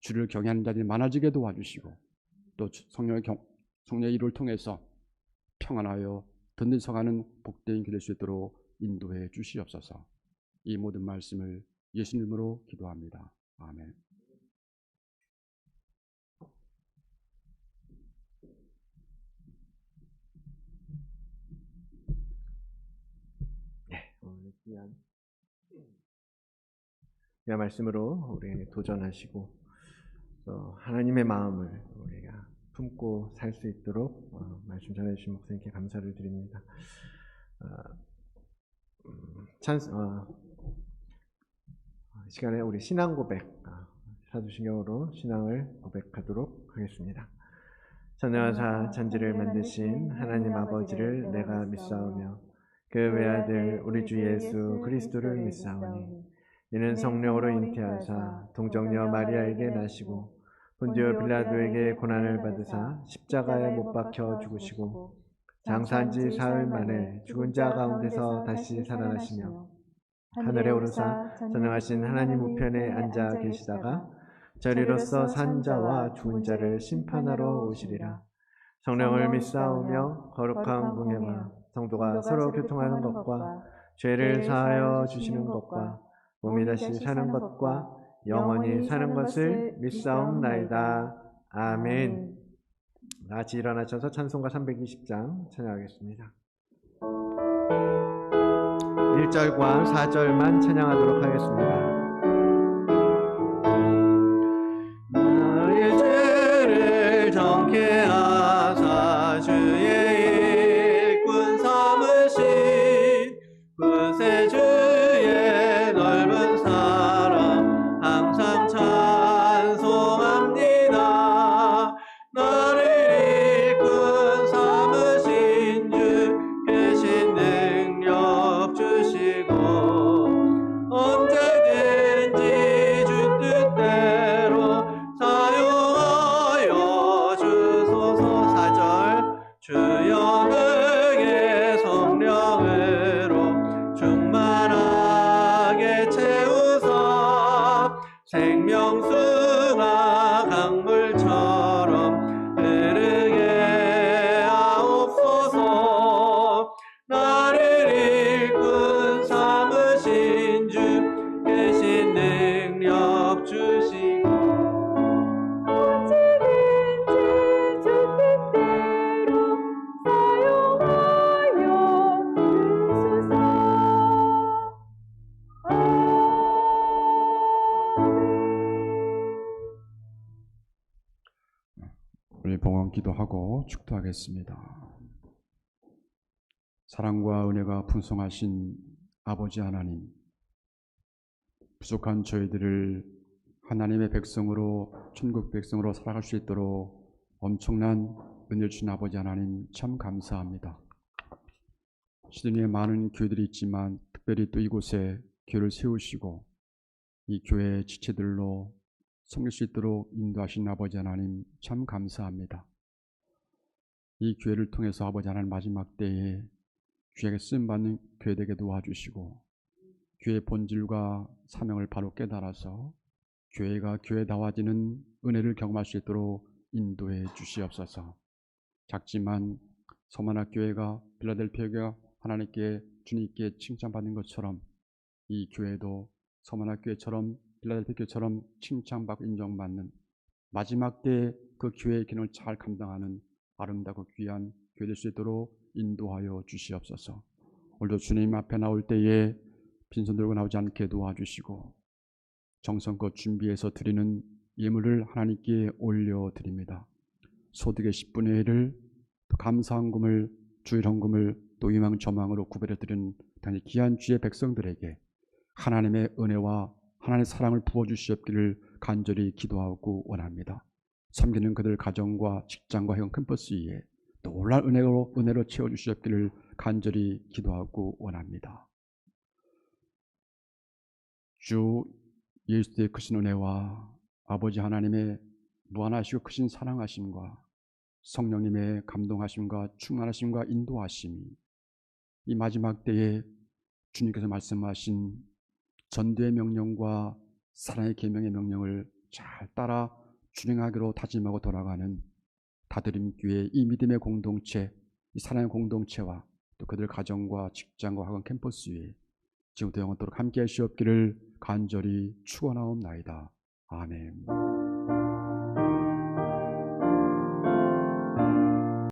주를 경외하는 자들이 많아지게 도와주시고 또 성령의 이름을 통해서 평안하여 든든히 서가는 복된 길 될 수 있도록 인도해 주시옵소서. 이 모든 말씀을 예수님으로 기도합니다. 아멘. 오늘 귀한 말씀으로 우리 도전하시고 하나님의 마음을 우리가 품고 살 수 있도록 말씀 전해주신 목사님께 감사를 드립니다. 시간에 우리 신앙 고백, 사도신경으로 신앙을 고백하도록 하겠습니다. 전능하사 천지를 만드신 하나님 아버지를 내가 믿사오며 그 외아들 우리 주 예수 그리스도를 믿사오니 이는 성령으로 잉태하사 동정녀 마리아에게 나시고 본디오 빌라도에게 고난을 받으사 십자가에 못 박혀 죽으시고 장사한 지 사흘 만에 죽은 자 가운데서 다시 살아나시며 하늘에 오르사 전능하신 하나님 우편에 앉아 계시다가 저리로서 산 자와 죽은 자를 심판하러 오시리라. 성령을 믿사오며 거룩한 공예와 성도가 서로 교통하는 것과 죄를 사하여 주시는 것과 몸이 다시 사는 것과 영원히 사는 것을 믿사옵나이다. 아멘. 같이 일어나셔서 찬송가 320장 찬양하겠습니다. 1절과 4절만 찬양하도록 하겠습니다. 나의 죄를 정케 하사 주의 일꾼 삼으신 구세주의 넓은 사랑 항상 찬송합니다. 나를 일꾼 삼으신 주 계신 능력 주시고 언제든지 주 뜻대로 사용하여 주소서. 4절 주여 내게 성령으로 충만하게 채우사 생명수나 강물처럼 흐르게 하옵소서. 나를 일꾼 삼으신 주 계신 능력 주시고 언제든지 주 뜻대로 사용하여 주소서. 우리 봉헌 기도하고 축도하겠습니다. 사랑과 은혜가 풍성하신 아버지 하나님, 부족한 저희들을 하나님의 백성으로, 천국 백성으로 살아갈 수 있도록 엄청난 은혜를 주신 아버지 하나님 참 감사합니다. 시드니에 많은 교회들이 있지만 특별히 또 이곳에 교회를 세우시고 이 교회의 지체들로 섬길 수 있도록 인도하신 아버지 하나님 참 감사합니다. 이 교회를 통해서 아버지 하나님 마지막 때에 귀하게 쓰임받는 교회 되게 도와주시고 교회의 본질과 사명을 바로 깨달아서 교회가 교회다워지는 은혜를 경험할 수 있도록 인도해 주시옵소서. 작지만 서만학 교회가 필라델피아 교회가 하나님께 주님께 칭찬받는 것처럼 이 교회도 서만학 교회처럼 필라델피아 교회처럼 칭찬받고 인정받는 마지막 때에 그 교회의 기능을 잘 감당하는 아름다고 귀한 교회 될 수 있도록 인도하여 주시옵소서. 오늘도 주님 앞에 나올 때에 빈손 들고 나오지 않게 도와주시고 정성껏 준비해서 드리는 예물을 하나님께 올려드립니다. 소득의 10분의 1을 또 감사헌금을 주일헌금을 또 유망저망으로 구별해 드리는 당연히 귀한 주의 백성들에게 하나님의 은혜와 하나님의 사랑을 부어주시옵기를 간절히 기도하고 원합니다. 섬기는 그들 가정과 직장과 형 캠퍼스 위에 놀랄 은혜로 채워주시옵기를 간절히 기도하고 원합니다. 주 예수의 크신 은혜와 아버지 하나님의 무한하시고 크신 사랑하심과 성령님의 감동하심과 충만하심과 인도하심이 이 마지막 때에 주님께서 말씀하신 전도의 명령과 사랑의 계명의 명령을 잘 따라 준행하기로 다짐하고 돌아가는 다드림교회 이 믿음의 공동체, 이 사랑의 공동체와 또 그들 가정과 직장과 학원 캠퍼스 위에 지금부터 영원토록 함께 하시옵기를 간절히 축원하옵나이다. 아멘.